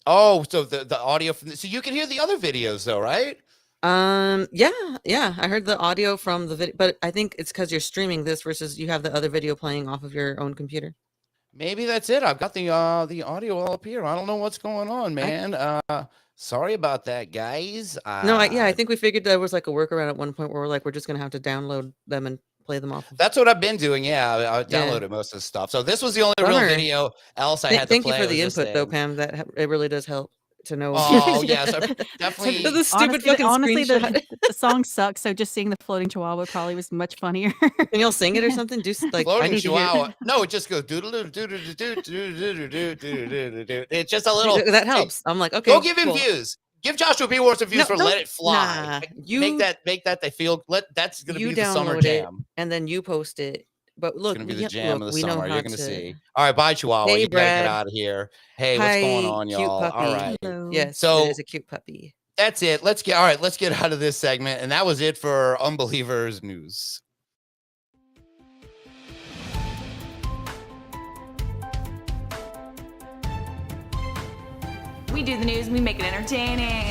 Oh, so the audio from so you can hear the other videos though, right? Yeah. I heard the audio from the video, but I think it's because you're streaming this versus you have the other video playing off of your own computer. Maybe that's it. I've got the audio all up here. I don't know what's going on, man. Sorry about that, guys. No, I think we figured there was like a workaround at one point where we're just gonna have to download them and play them off. That's what I've been doing. Yeah, I Yeah. downloaded most of the stuff. So this was the only real Bummer. video else I had to Thank you play. for It was the just input though, a- Pam. It really does help to know. Oh yes, I definitely. The stupid fucking honestly, screenshot. the song sucks. So just seeing the floating chihuahua probably was much funnier. Can y'all sing it or something? Do like I Floating need to hear. chihuahua. No, it just goes doodle doodle doodle doodle doodle doodle doodle doodle. It's just a little. That helps. I'm like, okay. Go give him cool. views. Give Joshua P. Warren some views No, for don't- "Let It Fly." Nah, Make that they feel. That's gonna you be the summer download it, jam. and then you post it. But It's look, gonna be the we- jam look, of the we know summer. how You're gonna to- see. All right, bye, Chihuahua. Hey, You gotta get Brad. out of here. Hey, what's going Hi, on, cute y'all? puppy. All right. Hello. Yes, So- it is a cute puppy. That's it. Let's get out of this segment. And that was it for Unbelievers News. We do the news, we make it entertaining.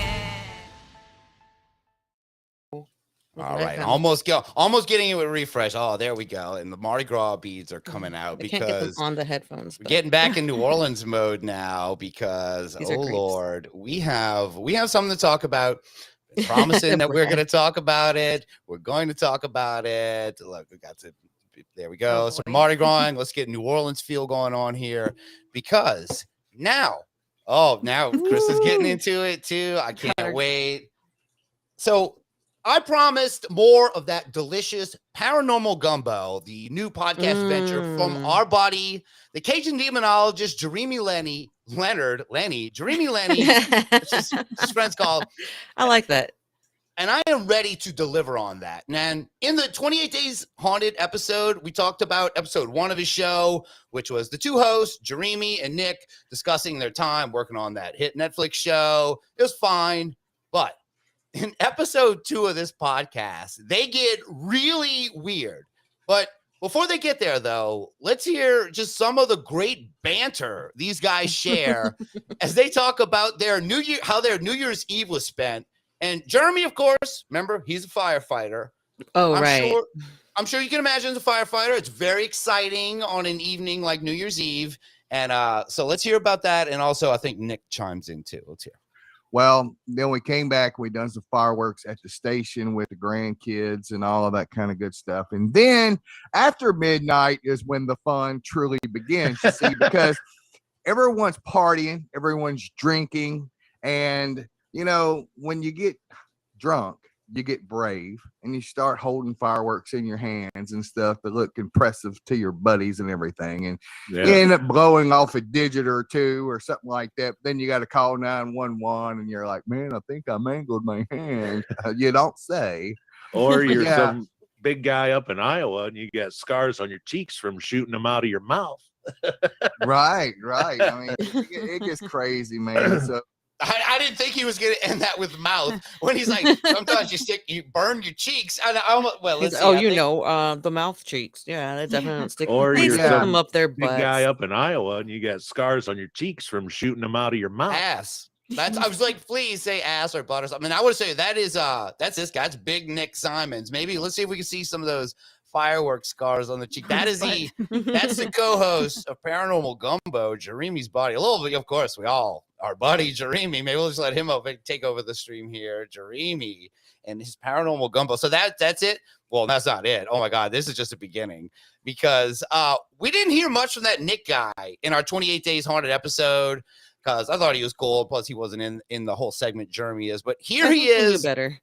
All right. Almost getting it with refresh. Oh, there we go. And the Mardi Gras beads are coming out I can't get them because on the headphones. we're but- getting back in New Orleans mode now because These are grapes. Lord, we have something to talk about. Promising that we're Brad. going to talk about it. We're going to talk about it. Look, we got to. There we go. Oh, So boy. Mardi Gras. Let's get New Orleans feel going on here because now Chris is getting Woo! into it too. I can't Hard. wait. So I promised more of that delicious paranormal gumbo, the new podcast venture from Mm. our buddy, the Cajun demonologist Jeremy Lenny. It's his friends called. I like that. And I am ready to deliver on that. And in the 28 Days Haunted episode, we talked about episode 1 of his show, which was the two hosts, Jeremy and Nick, discussing their time working on that hit Netflix show. It was fine. But in episode 2 of this podcast, they get really weird. But before they get there, though, let's hear just some of the great banter these guys share as they talk about how their New Year's Eve was spent. And Jeremy, of course, remember, he's a firefighter. Oh, right. I'm sure you can imagine as a firefighter, it's very exciting on an evening like New Year's Eve. And so let's hear about that. And also, I think Nick chimes in too. Let's hear. Well, then we came back. We done some fireworks at the station with the grandkids and all of that kind of good stuff. And then after midnight is when the fun truly begins. You see, because everyone's partying, everyone's drinking, and you know, when you get drunk, you get brave and you start holding fireworks in your hands and stuff that look impressive to your buddies and everything. And you end up blowing off a digit or two or something like that. Then you got to call 911 and you're like, man, I think I mangled my hand. You don't say. Or you're Yeah. some big guy up in Iowa and you got scars on your cheeks from shooting them out of your mouth. Right. I mean, it gets crazy, man. So I didn't think he was going to end that with mouth when he's like, sometimes you burn your cheeks. Well, He's let's like, see. oh, I think, the mouth cheeks. Yeah, that definitely don't stick. Or They you're stick Yeah. them up their big guy butts. up in Iowa and you got scars on your cheeks from shooting them out of your mouth. ass. I was like, please say ass or butt or something. I would say that's this guy. That's Big Nick Simons. Maybe let's see if we can see some of those fireworks scars on the cheek. That is that's the co-host of Paranormal Gumbo, Jeremy's buddy. A little bit, of course, we all our buddy Jeremy. Maybe we'll just let him take over the stream here. Jeremy and his Paranormal Gumbo. So that's it. Well, that's not it. Oh my God, this is just the beginning because we didn't hear much from that Nick guy in our 28 Days Haunted episode. Because I thought he was cool. Plus, he wasn't in the whole segment Jeremy is. But here he is. Better.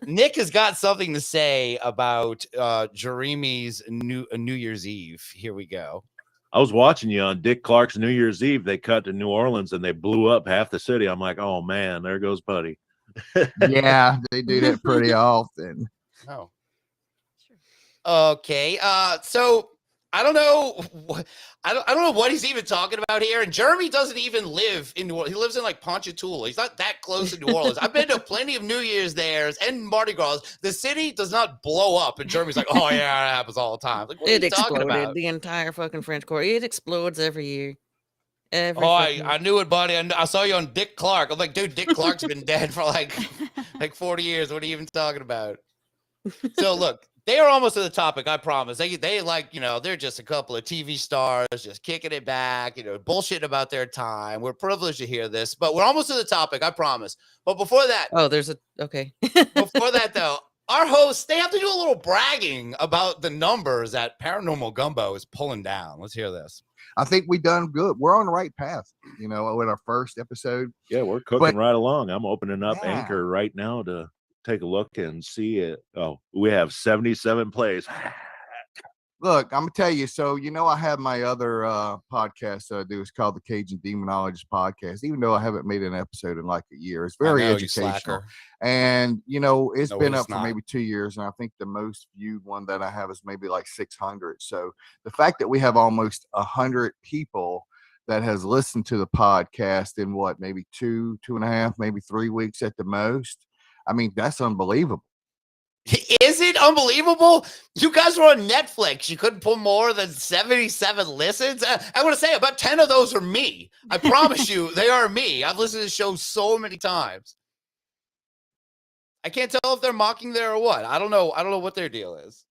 Nick has got something to say about Jeremy's New Year's Eve. Here we go. I was watching you on Dick Clark's New Year's Eve. They cut to New Orleans and they blew up half the city. I'm like, oh man, there goes Buddy. Yeah, they do that pretty often. Oh. Okay. So I don't know. I don't know what he's even talking about here. And Jeremy doesn't even live in New Orleans. He lives in like Ponchatoula. He's not that close to New Orleans. I've been to plenty of New Year's there and Mardi Gras. The city does not blow up. And Jeremy's like, oh yeah, that happens all the time. Like, what are It you talking exploded. about? The entire fucking French Quarter. It explodes every year. Every I knew it, buddy. I saw you on Dick Clark. I'm like, dude, Dick Clark's been dead for like 40 years. What are you even talking about? So look, they are almost to the topic. I promise. They like, they're just a couple of TV stars just kicking it back, bullshitting about their time. We're privileged to hear this, but we're almost to the topic. I promise. But before that, okay. Before that though, our hosts, they have to do a little bragging about the numbers that Paranormal Gumbo is pulling down. Let's hear this. I think we done good. We're on the right path, with our first episode. Yeah, we're cooking right along. I'm opening up Yeah. Anchor right now to take a look and see it. Oh, we have 77 plays. Look, I'm gonna tell you. So I have my other podcast that I do. It's called the Cajun Demonologist Podcast. Even though I haven't made an episode in like a year, it's very educational. And it's been up for maybe 2 years, and I think the most viewed one that I have is maybe like 600. So the fact that we have almost 100 people that has listened to the podcast in maybe 2.5, maybe 3 weeks at the most. I mean, that's unbelievable. Is it unbelievable? You guys were on Netflix. You couldn't pull more than 77 listens. I want to say about 10 of those are me. I promise you, they are me. I've listened to the show so many times. I can't tell if they're mocking there or what. I don't know what their deal is.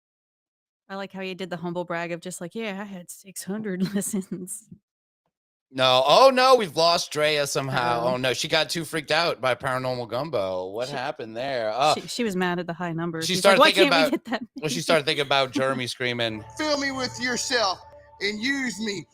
I like how you did the humble brag of just like, yeah, I had 600 listens. No. Oh, no. We've lost Drea somehow. Uh-oh. Oh, no. She got too freaked out by Paranormal Gumbo. What happened there? She was mad at the high numbers. She She's started like, thinking why can't we about get that well, she started thinking about Jeremy screaming, Fill me with yourself and use me.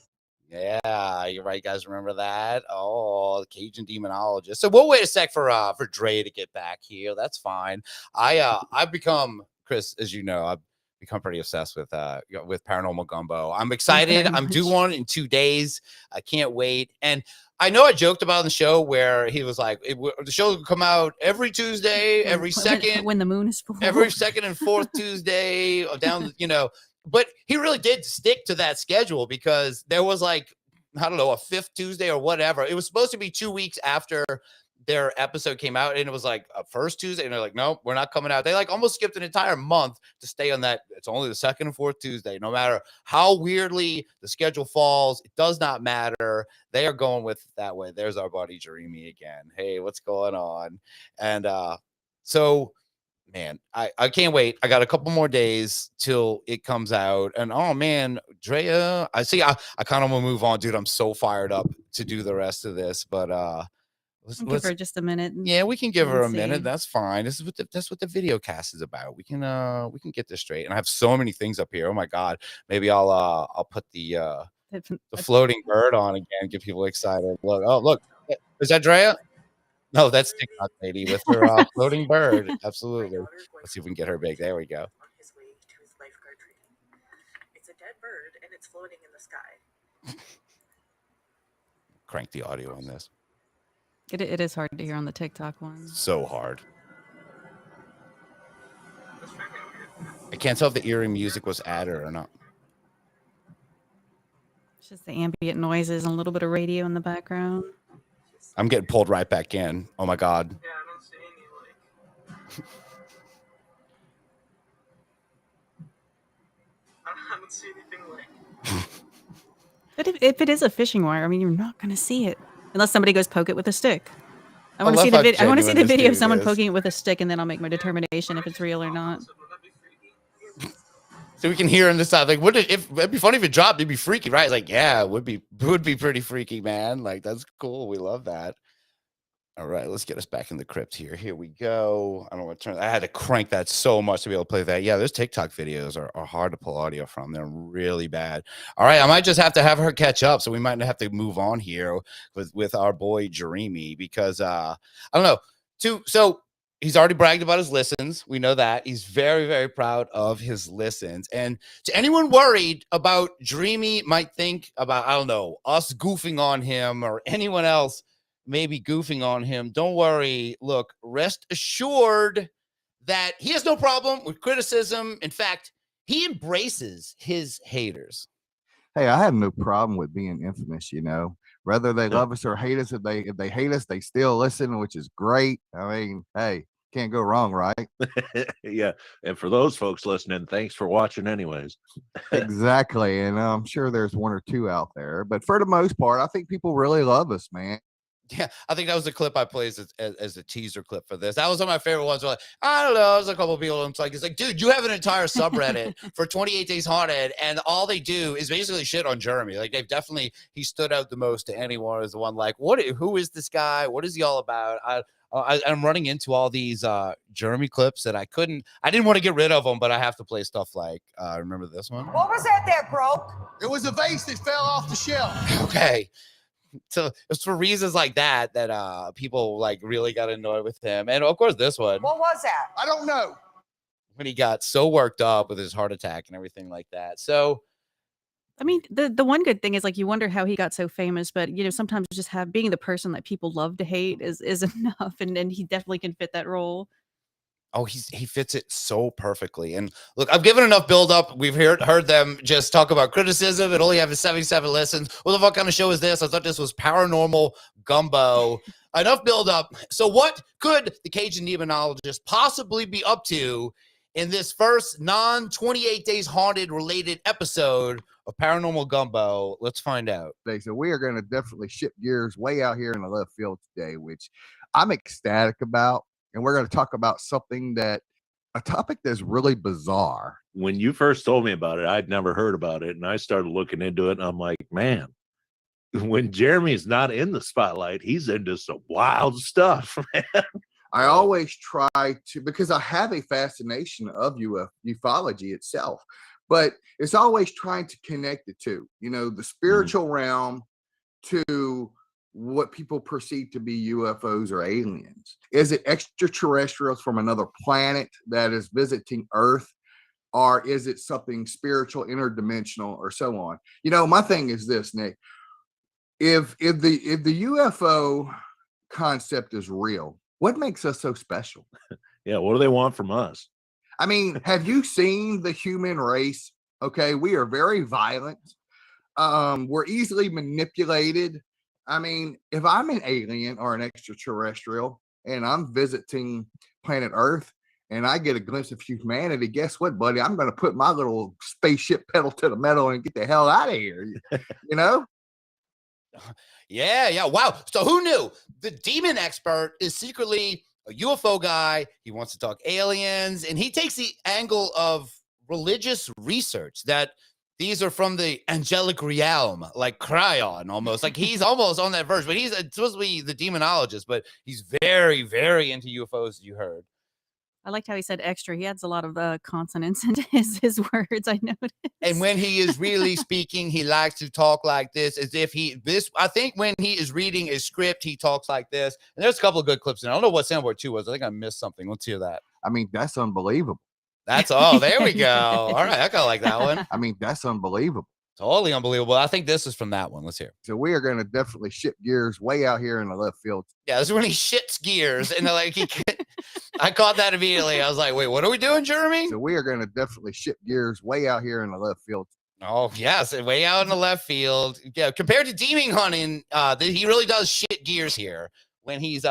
yeah, you're right. You guys remember that? Oh, the Cajun Demonologist. So we'll wait a sec for Dre to get back here. That's fine. I've become, Chris, as you know, I've become pretty obsessed with Paranormal Gumbo. I'm excited. Very I'm due much. one in 2 days. I can't wait. And I know I joked about on the show where he was like, the show will come out every Tuesday, every second, when the moon is full. every second and fourth Tuesday down, but he really did stick to that schedule because there was like, I don't know, a fifth Tuesday or whatever. It was supposed to be 2 weeks after their episode came out, and it was like a first Tuesday, and they're like, nope, we're not coming out. They like almost skipped an entire month to stay on that. It's only the second and fourth Tuesday. No matter how weirdly the schedule falls, it does not matter. They are going with it that way. There's our buddy Jeremy again. Hey, what's going on? And so man, I can't wait. I got a couple more days till it comes out. And oh man, Drea, I kind of want to move on, dude. I'm so fired up to do the rest of this, but Give her just a minute. yeah, we can give her a see. minute. That's fine. This is that's what the video cast is about. We can get this straight. And I have so many things up here. Oh my god. Maybe I'll put the floating bird on again, get people excited. Look. Is that Drea? No, that's TikTok lady with her floating bird. Absolutely. Let's see if we can get her big. There we go. On his way to his lifeguard training. It's a dead bird and it's floating in the sky. Crank the audio on this. It is hard to hear on the TikTok one. So hard. I can't tell if the eerie music was added or not. It's just the ambient noises and a little bit of radio in the background. I'm getting pulled right back in. Oh my God. Yeah, I don't see any like. I don't see anything like. But if it is a fishing wire, I mean, you're not going to see it unless somebody goes poke it with a stick. I want to see love the how I want to see the genuine this video of dude someone is. poking it with a stick, and then I'll make my determination if it's real or not. That'd be freaky. So we can hear him this time. Like, it'd be funny if it dropped, it'd be freaky, right? Like, yeah, it would be pretty freaky, man. Like, that's cool. We love that. All right, let's get us back in the crypt here. Here we go. I don't want to turn. I had to crank that so much to be able to play that. Yeah, those TikTok videos are hard to pull audio from. They're really bad. All right, I might just have to have her catch up. So we might have to move on here with our boy Jeremy because I don't know. So he's already bragged about his listens. We know that. He's very, very proud of his listens. And to anyone worried about Dreamy might think about, I don't know, us goofing on him or anyone else maybe goofing on him, don't worry. Look, rest assured that he has no problem with criticism. In fact, he embraces his haters. Hey, I have no problem with being infamous, whether they Yeah. love us or hate us. If they hate us, they still listen, which is great. I mean, hey, can't go wrong, right? Yeah. And for those folks listening, thanks for watching anyways. Exactly. And I'm sure there's one or two out there, but for the most part, I think people really love us, man. Yeah, I think that was the clip I played as a teaser clip for this. That was one of my favorite ones. Like, I don't know. There's a couple of people. It's like, dude, you have an entire subreddit for 28 Days Haunted, and all they do is basically shit on Jeremy. Like, he stood out the most to anyone as the one like, who is this guy? What is he all about? I'm running into all these Jeremy clips that I didn't want to get rid of them, but I have to play stuff like, remember this one? What was that there, broke? It was a vase that fell off the shelf. Okay. So it's for reasons like that people like really got annoyed with him. And of course this one. What was that? I don't know. When he got so worked up with his heart attack and everything like that. So I mean, the one good thing is like you wonder how he got so famous, but sometimes just being the person that people love to hate is enough, and he definitely can fit that role. oh, he fits it so perfectly. And look, I've given enough build up. We've heard them just talk about criticism and only having 77 listens. What the fuck kind of show is this? I thought this was paranormal gumbo. Enough build up. So what could the Cajun demonologist possibly be up to in this first non-28 Days Haunted related episode of Paranormal Gumbo? Let's find out. So we are going to definitely shift gears way out here in the left field today, which I'm ecstatic about. And we're going to talk about a topic that's really bizarre. When you first told me about it, I'd never heard about it. And I started looking into it and I'm like, man, when Jeremy's not in the spotlight, he's into some wild stuff, man. I always try to, because I have a fascination of ufology itself, but it's always trying to connect the two, the spiritual realm to what people perceive to be UFOs or aliens. Is it extraterrestrials from another planet that is visiting Earth? Or is it something spiritual, interdimensional, or so on? My thing is this, Nick. If the UFO concept is real, what makes us so special? Yeah, what do they want from us? I mean, have you seen the human race? Okay, we are very violent. We're easily manipulated. I mean, if I'm an alien or an extraterrestrial and I'm visiting planet Earth and I get a glimpse of humanity, guess what, buddy? I'm going to put my little spaceship pedal to the metal and get the hell out of here. Yeah. Wow. So who knew? The demon expert is secretly a UFO guy. He wants to talk aliens, and he takes the angle of religious research that these are from the angelic realm, like Cryon almost. Like he's almost on that verge, but he's supposed to be the demonologist, but he's very, very into UFOs, you heard. I liked how he said extra. He adds a lot of consonants into his words, I noticed. And when he is really speaking, he likes to talk like this, as if I think when he is reading a script, he talks like this. And there's a couple of good clips in there. I don't know what soundboard 2 was. I think I missed something. Let's hear that. I mean, that's unbelievable. There we go. All right. I kind of like that one. I mean, that's unbelievable. Totally unbelievable. I think this is from that one. Let's hear. So we are going to definitely shift gears way out here in the left field. Yeah, this is when he shits gears. And I caught that immediately. I was like, wait, what are we doing, Jeremy? So we are going to definitely shift gears way out here in the left field. Oh yes, way out in the left field. Yeah, compared to demon hunting, he really does shit gears here when he's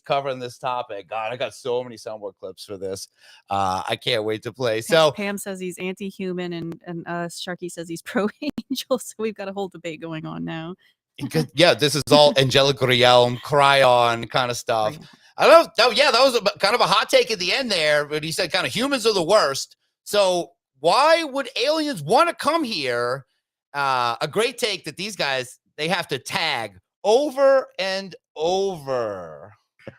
covering this topic. God, I got so many soundboard clips for this. I can't wait to play. So Pam says he's anti-human, and Sharky says he's pro-angel. So we've got a whole debate going on now. yeah, this is all angelic realm, cryon kind of stuff. I don't know. Yeah, that was kind of a hot take at the end there, but he said kind of humans are the worst. So why would aliens want to come here? A great take that these guys, they have to tag over and over.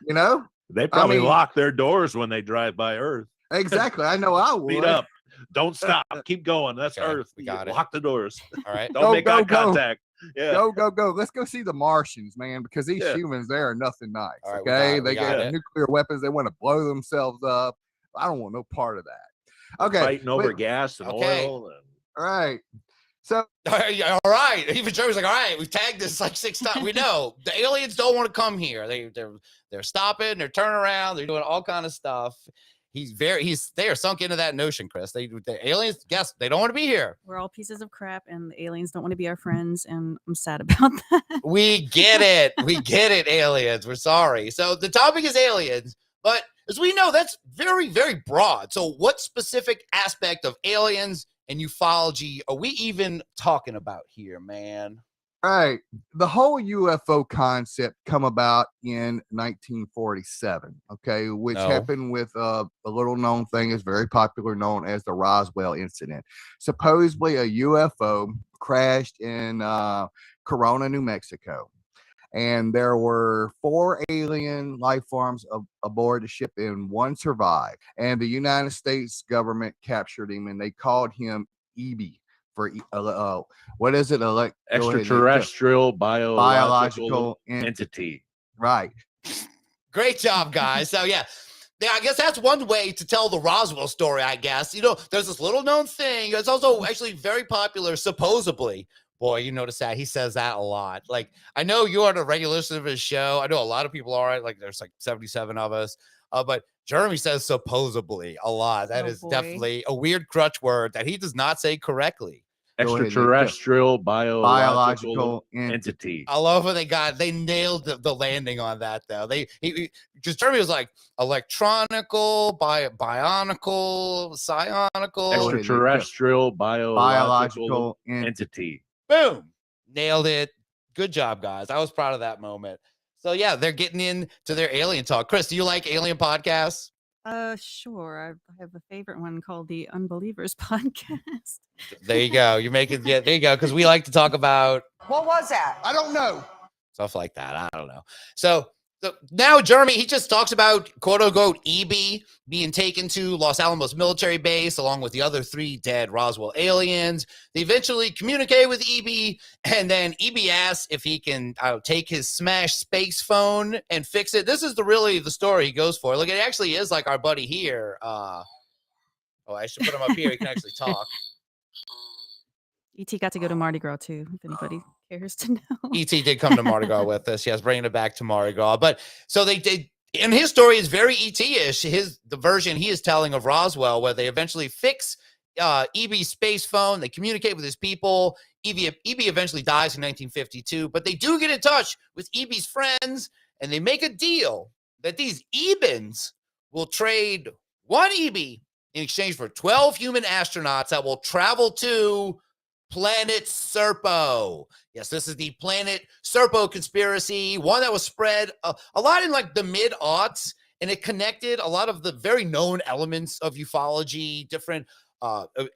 You know, they probably lock their doors when they drive by Earth. Exactly. I know I would. Speed up. Don't stop. Keep going. That's Earth. We got it. Lock the doors. All right. Don't make eye contact. Yeah. Go. Let's go see the Martians, man, because these humans, they are nothing nice. Right, okay. They got nuclear weapons. They want to blow themselves up. I don't want no part of that. Okay. Fighting over gas and oil. All right. So all right. Even Jeremy's like, all right, we've tagged this like 6 times. We know the aliens don't want to come here. They're stopping, they're turning around, they're doing all kind of stuff. They are sunk into that notion, Chris. The aliens, guess they don't want to be here. We're all pieces of crap, and the aliens don't want to be our friends, and I'm sad about that. We get it. We get it, aliens. We're sorry. So the topic is aliens, but as we know, that's very, very broad. So what specific aspect of aliens and ufology are we even talking about here, man? All right. The whole UFO concept come about in 1947, okay, which happened with a little known thing is very popular known as the Roswell incident. Supposedly a UFO crashed in Corona, New Mexico. And there were 4 alien life forms aboard the ship, and 1 survived. And the United States government captured him, and they called him EB. For what is it? Extraterrestrial biological entity. Right. Great job, guys. So yeah, I guess that's one way to tell the Roswell story. I guess there's this little known thing. It's also actually very popular, supposedly. Boy, you notice that he says that a lot. Like I know you are a regular listener of his show. I know a lot of people are. Like there's like 77 of us. But Jeremy says supposedly a lot. That is definitely a weird crutch word that he does not say correctly. Extraterrestrial biological entity. I love when they nailed the landing on that though. Because Jeremy was like electronical, bionical, psionical, extraterrestrial biological entity. Boom, nailed it. Good job, guys. I was proud of that moment. So yeah, they're getting into their alien talk. Chris, do you like alien podcasts? Sure. I have a favorite one called the Unbelievers podcast. There you go. You're making there you go. Because we like to talk about what was that? I don't know. Stuff like that. I don't know. So now Jeremy, he just talks about quote unquote EB being taken to Los Alamos military base along with the other 3 dead Roswell aliens. They eventually communicate with EB, and then EB asks if he can take his smashed space phone and fix it. This is the story he goes for. Look, it actually is like our buddy here. I should put him up here. He can actually talk. E.T. got to go to Mardi Gras too, if anybody cares to know. E.T. did come to Mardi Gras with us. Yes, bringing it back to Mardi Gras. But so they did, and his story is very E.T.-ish. The version he is telling of Roswell, where they eventually fix EB's space phone. They communicate with his people. EB eventually dies in 1952, but they do get in touch with EB's friends, and they make a deal that these Ebans will trade 1 EB in exchange for 12 human astronauts that will travel to Planet Serpo. Yes, this is the Planet Serpo conspiracy, one that was spread a lot in like the mid-aughts, and it connected a lot of the very known elements of ufology, different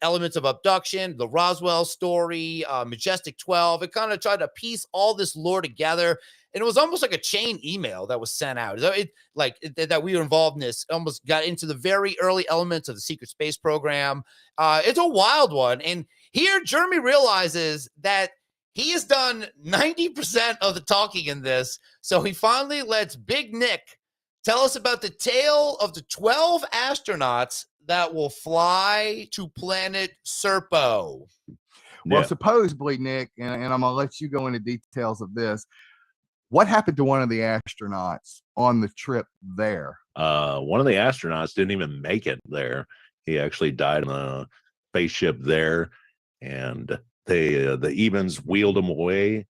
elements of abduction, the Roswell story, Majestic 12. It kind of tried to piece all this lore together, and it was almost like a chain email that was sent out. That we were involved in this, almost got into the very early elements of the secret space program. It's a wild one, and here, Jeremy realizes that he has done 90% of the talking in this, so he finally lets Big Nick tell us about the tale of the 12 astronauts that will fly to Planet Serpo. Well, supposedly, Nick, and I'm going to let you go into details of this, what happened to one of the astronauts on the trip there? One of the astronauts didn't even make it there. He actually died on a spaceship there. and they the Ebens wheeled them away,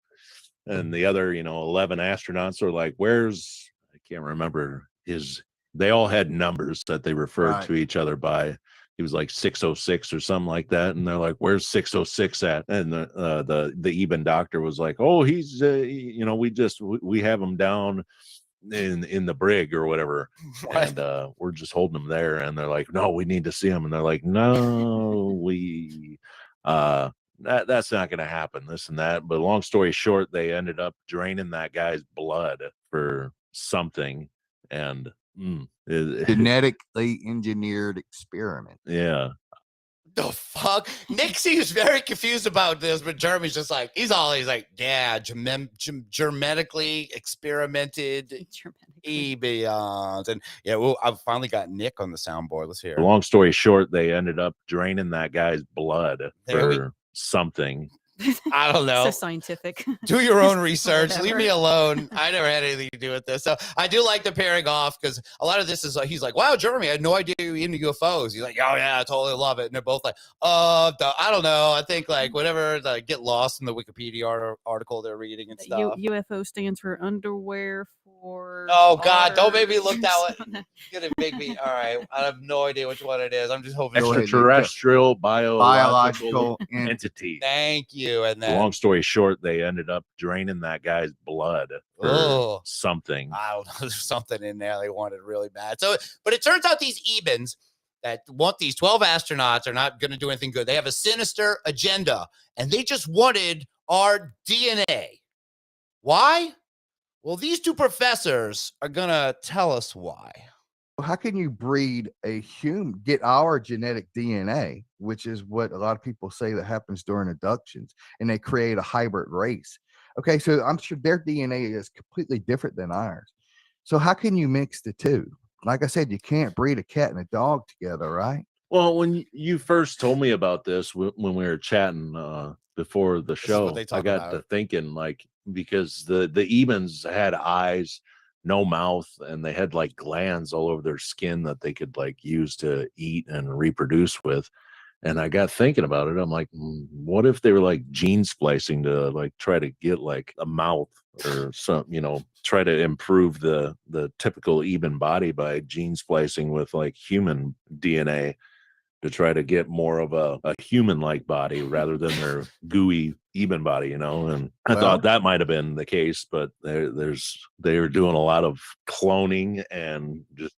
and the other 11 astronauts are like, where's, I can't remember his, they all had numbers that they referred to each other by. He was like 606 or something like that, and they're like, where's 606 at? And the Eben doctor was like, oh, he's we have him down in the brig or whatever. And we're just holding them there, and they're like, no, we need to see him. And they're like, no, we that's not gonna happen, this and that. But long story short, they ended up draining that guy's blood for something, and genetically engineered experiment. Yeah. The fuck? Nick seems very confused about this, but Jeremy's just like, he's like, yeah, genetically experimented Ebions. And yeah, well, I've finally got Nick on the soundboard. Let's hear it. Long story short, they ended up draining that guy's blood for something. I don't know. So scientific. Do your own research. Leave me alone. I never had anything to do with this. So I do like the pairing off, because a lot of this is like, he's like, wow, Jeremy, I had no idea you were into UFOs. He's like, oh yeah, I totally love it. And they're both like, I don't know. I think like whatever, like get lost in the Wikipedia article they're reading and stuff. UFO stands for underwear for. Oh God, don't make me look that way. You're gonna make me. All right, I have no idea which one it is. I'm just hoping. Extraterrestrial biological entity. Thank you. And then, long story short, they ended up draining that guy's blood for something. I don't know. There's something in there they wanted really bad. So, but it turns out these Ebens that want these 12 astronauts are not going to do anything good. They have a sinister agenda, and they just wanted our DNA. Why? Well, these two professors are going to tell us why. How can you breed a human, get our genetic DNA, which is what a lot of people say that happens during abductions, and they create a hybrid race? Okay, so I'm sure their DNA is completely different than ours. So how can you mix the two? Like I said, you can't breed a cat and a dog together, right? Well, when you first told me about this, when we were chatting before the show, I got to thinking, like, because the Ebens had eyes, no mouth, and they had like glands all over their skin that they could like use to eat and reproduce with. And I got thinking about it. I'm like, what if they were like gene splicing to like try to get like a mouth or some, try to improve the typical Eben body by gene splicing with like human DNA to try to get more of a human-like body rather than their gooey Eben body, and I thought that might have been the case, but they were doing a lot of cloning and just.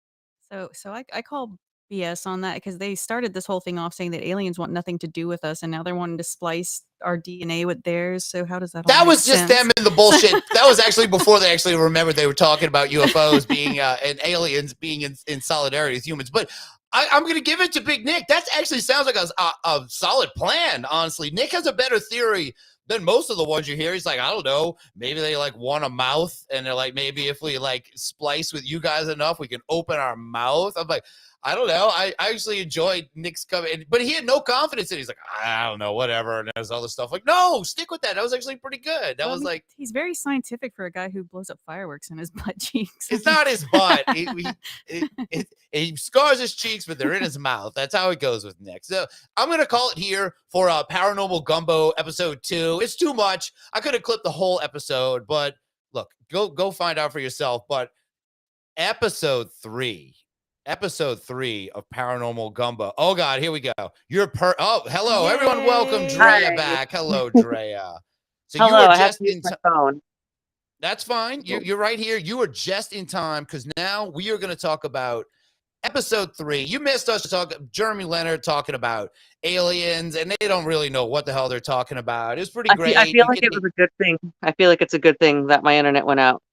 So I call BS on that, because they started this whole thing off saying that aliens want nothing to do with us, and now they're wanting to splice our DNA with theirs. So how does that? That was just them in the bullshit. That was actually before they actually remembered they were talking about UFOs being and aliens being in solidarity with humans. But I'm going to give it to Big Nick. That actually sounds like a solid plan, honestly. Nick has a better theory than most of the ones you hear. He's like, I don't know, maybe they like want a mouth, and they're like, maybe if we like splice with you guys enough, we can open our mouth. I'm like, I don't know. I actually enjoyed Nick's coming, but he had no confidence in it. He's like, I don't know, whatever. And there's other stuff. Like, no, stick with that. That was actually pretty good. That was like, he's very scientific for a guy who blows up fireworks in his butt cheeks. It's not his butt. He scars his cheeks, but they're in his mouth. That's how it goes with Nick. So I'm going to call it here for Paranormal Gumbo episode 2. It's too much. I could have clipped the whole episode, but look, go find out for yourself. But episode 3 of Paranormal Gumbo. Oh God, here we go. Hello, Yay. everyone. Welcome Drea back. Hello, Drea. So Hello, you were I have just to use in my phone. That's fine. You're right here. You were just in time, because now we are going to talk about episode 3. You missed us Jeremy Leonard talking about aliens, and they don't really know what the hell they're talking about. It was pretty great. I feel like it was a good thing. I feel like it's a good thing that my internet went out,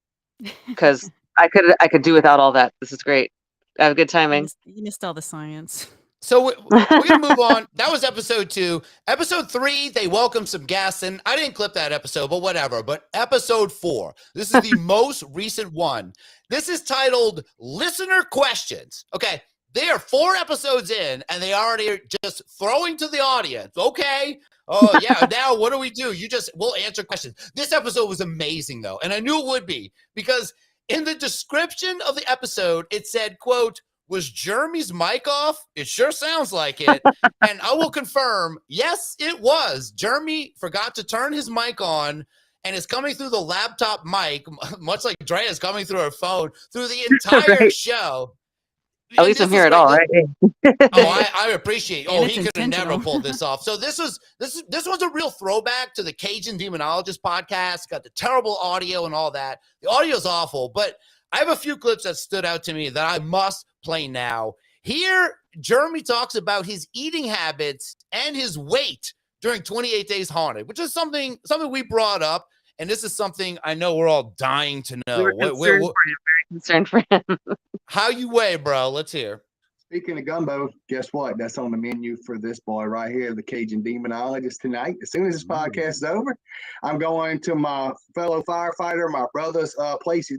because I could do without all that. This is great. I have good timing. You missed all the science. So we're going to move on. That was episode 2. Episode 3, they welcomed some guests, and I didn't clip that episode, but whatever. But episode 4, this is the most recent one. This is titled Listener Questions. Okay, they are 4 episodes in, and they already are just throwing to the audience. Okay. Oh, yeah. Now what do we do? We'll answer questions. This episode was amazing, though, and I knew it would be, because in the description of the episode, it said, quote, Was Jeremy's mic off? It sure sounds like it. And I will confirm, yes, it was. Jeremy forgot to turn his mic on and is coming through the laptop mic, much like Drea's coming through her phone, through the entire Right. show. At least I'm here at all, right? I appreciate. And He it's could have never intentional. pulled this off. So this was a real throwback to the Cajun Demonologist podcast. Got the terrible audio and all that. The audio's awful, but I have a few clips that stood out to me that I must play now. Here, Jeremy talks about his eating habits and his weight during 28 Days Haunted, which is something we brought up, and this is something I know we're all dying to know. We were concerned for him, very concerned for him. How you weigh, bro? Let's hear. Speaking of gumbo, guess what? That's on the menu for this boy right here, the Cajun Demonologist tonight. As soon as this podcast is over, I'm going to my fellow firefighter, my brother's place. He's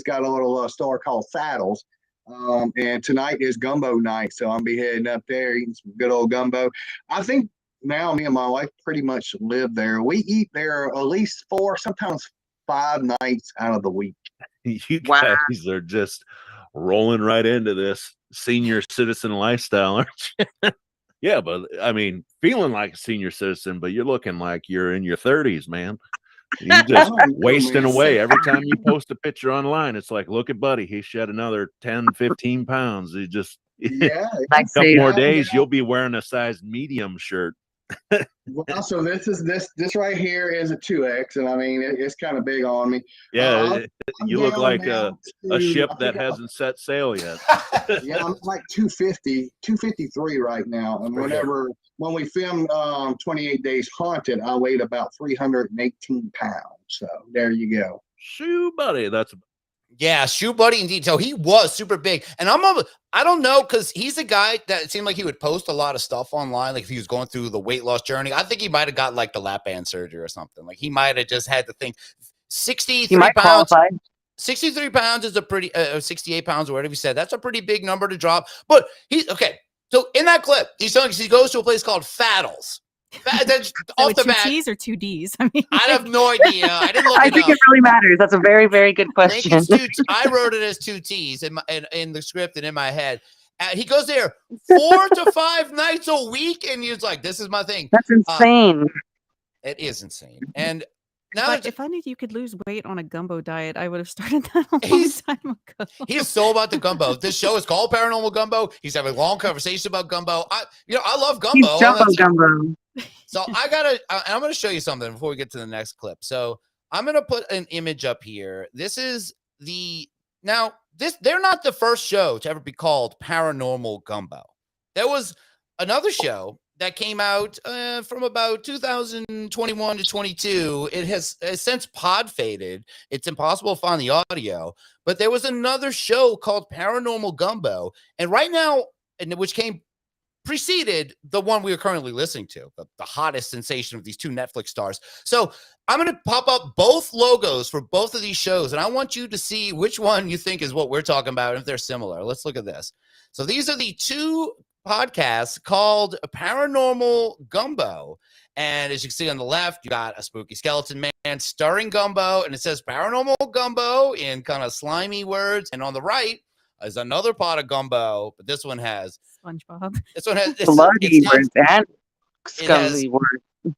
got a little store called Saddles. And tonight is gumbo night, so I'm be heading up there eating some good old gumbo. I think now me and my wife pretty much live there. We eat there at least 4, sometimes 5 nights out of the week. You guys are just rolling right into this senior citizen lifestyle, aren't you? Yeah, but I mean, feeling like a senior citizen, but you're looking like you're in your 30s, man. You just wasting away. Every time you post a picture online, it's like, look at Buddy. He shed another 10, 15 pounds. He just, a couple more days, you'll be wearing a size medium shirt. Well, so this right here is a 2X, and I mean it's kind of big on me. Yeah, you look like a ship that hasn't set sail yet. Yeah, I'm like 250, 253 right now. And when we filmed 28 Days Haunted, I weighed about 318 pounds. So there you go. Shoe buddy, yeah, Shoe Buddy indeed. So he was super big. And I don't know, because he's a guy that it seemed like he would post a lot of stuff online. Like if he was going through the weight loss journey, I think he might have got like the lap band surgery or something. Like he might have just had to think 63 pounds. 63 pounds is a pretty 68 pounds or whatever you said. That's a pretty big number to drop. But he's okay. So in that clip, he's telling us he goes to a place called Faddles. That's off the bat. 2 T's or 2 D's? I mean, I have no idea. I didn't look. I think it really matters. That's a very, very good question. I wrote it as 2 T's in the script and in my head. He goes there 4 to 5 nights a week, and he's like, "This is my thing." That's insane. It is insane. And now, if I knew you could lose weight on a gumbo diet, I would have started that a long time ago. He is so about the gumbo. This show is called Paranormal Gumbo. He's having long conversations about gumbo. I love gumbo. He's gumbo. So I'm going to show you something before we get to the next clip. So I'm going to put an image up here. This is they're not the first show to ever be called Paranormal Gumbo. There was another show that came out from about 2021 to 22. It has since pod faded. It's impossible to find the audio, but there was another show called Paranormal Gumbo. And right now, which preceded the one we are currently listening to, the hottest sensation of these 2 Netflix stars. So I'm going to pop up both logos for both of these shows, and I want you to see which one you think is what we're talking about, and if they're similar. Let's look at this. So these are the 2 podcasts called Paranormal Gumbo. And as you can see on the left, you got a spooky skeleton man stirring gumbo, and it says Paranormal Gumbo in kind of slimy words. And on the right is another pot of gumbo, but this one has SpongeBob. This one has bloody words and scummy words.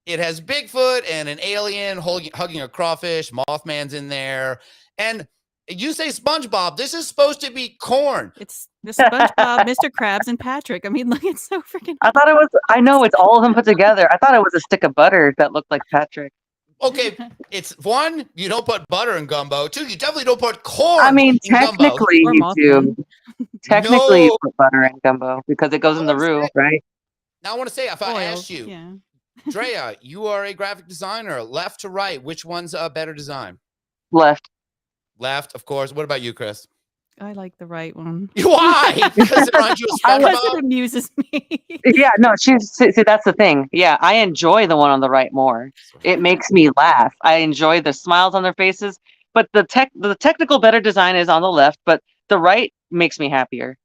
It has Bigfoot and an alien hugging a crawfish. Mothman's in there. And you say SpongeBob. This is supposed to be corn. It's the SpongeBob, Mr. Krabs, and Patrick. I mean, look, it's so freaking. I thought it was. I know it's all of them put together. I thought it was a stick of butter that looked like Patrick. Okay, it's 1, you don't put butter in gumbo. 2, you definitely don't put corn. I mean, in technically gumbo. you do. Technically, you put butter in gumbo because it goes in the roux, right? Now I want to say, if I asked you, Drea, you are a graphic designer, left to right, which one's a better design? Left. Left, of course. What about you, Chris? I like the right one. Why? Because it reminds you of SpongeBob? Because it amuses me. Yeah, no, see, that's the thing. Yeah, I enjoy the one on the right more. It makes me laugh. I enjoy the smiles on their faces. But the technical better design is on the left, but the right makes me happier.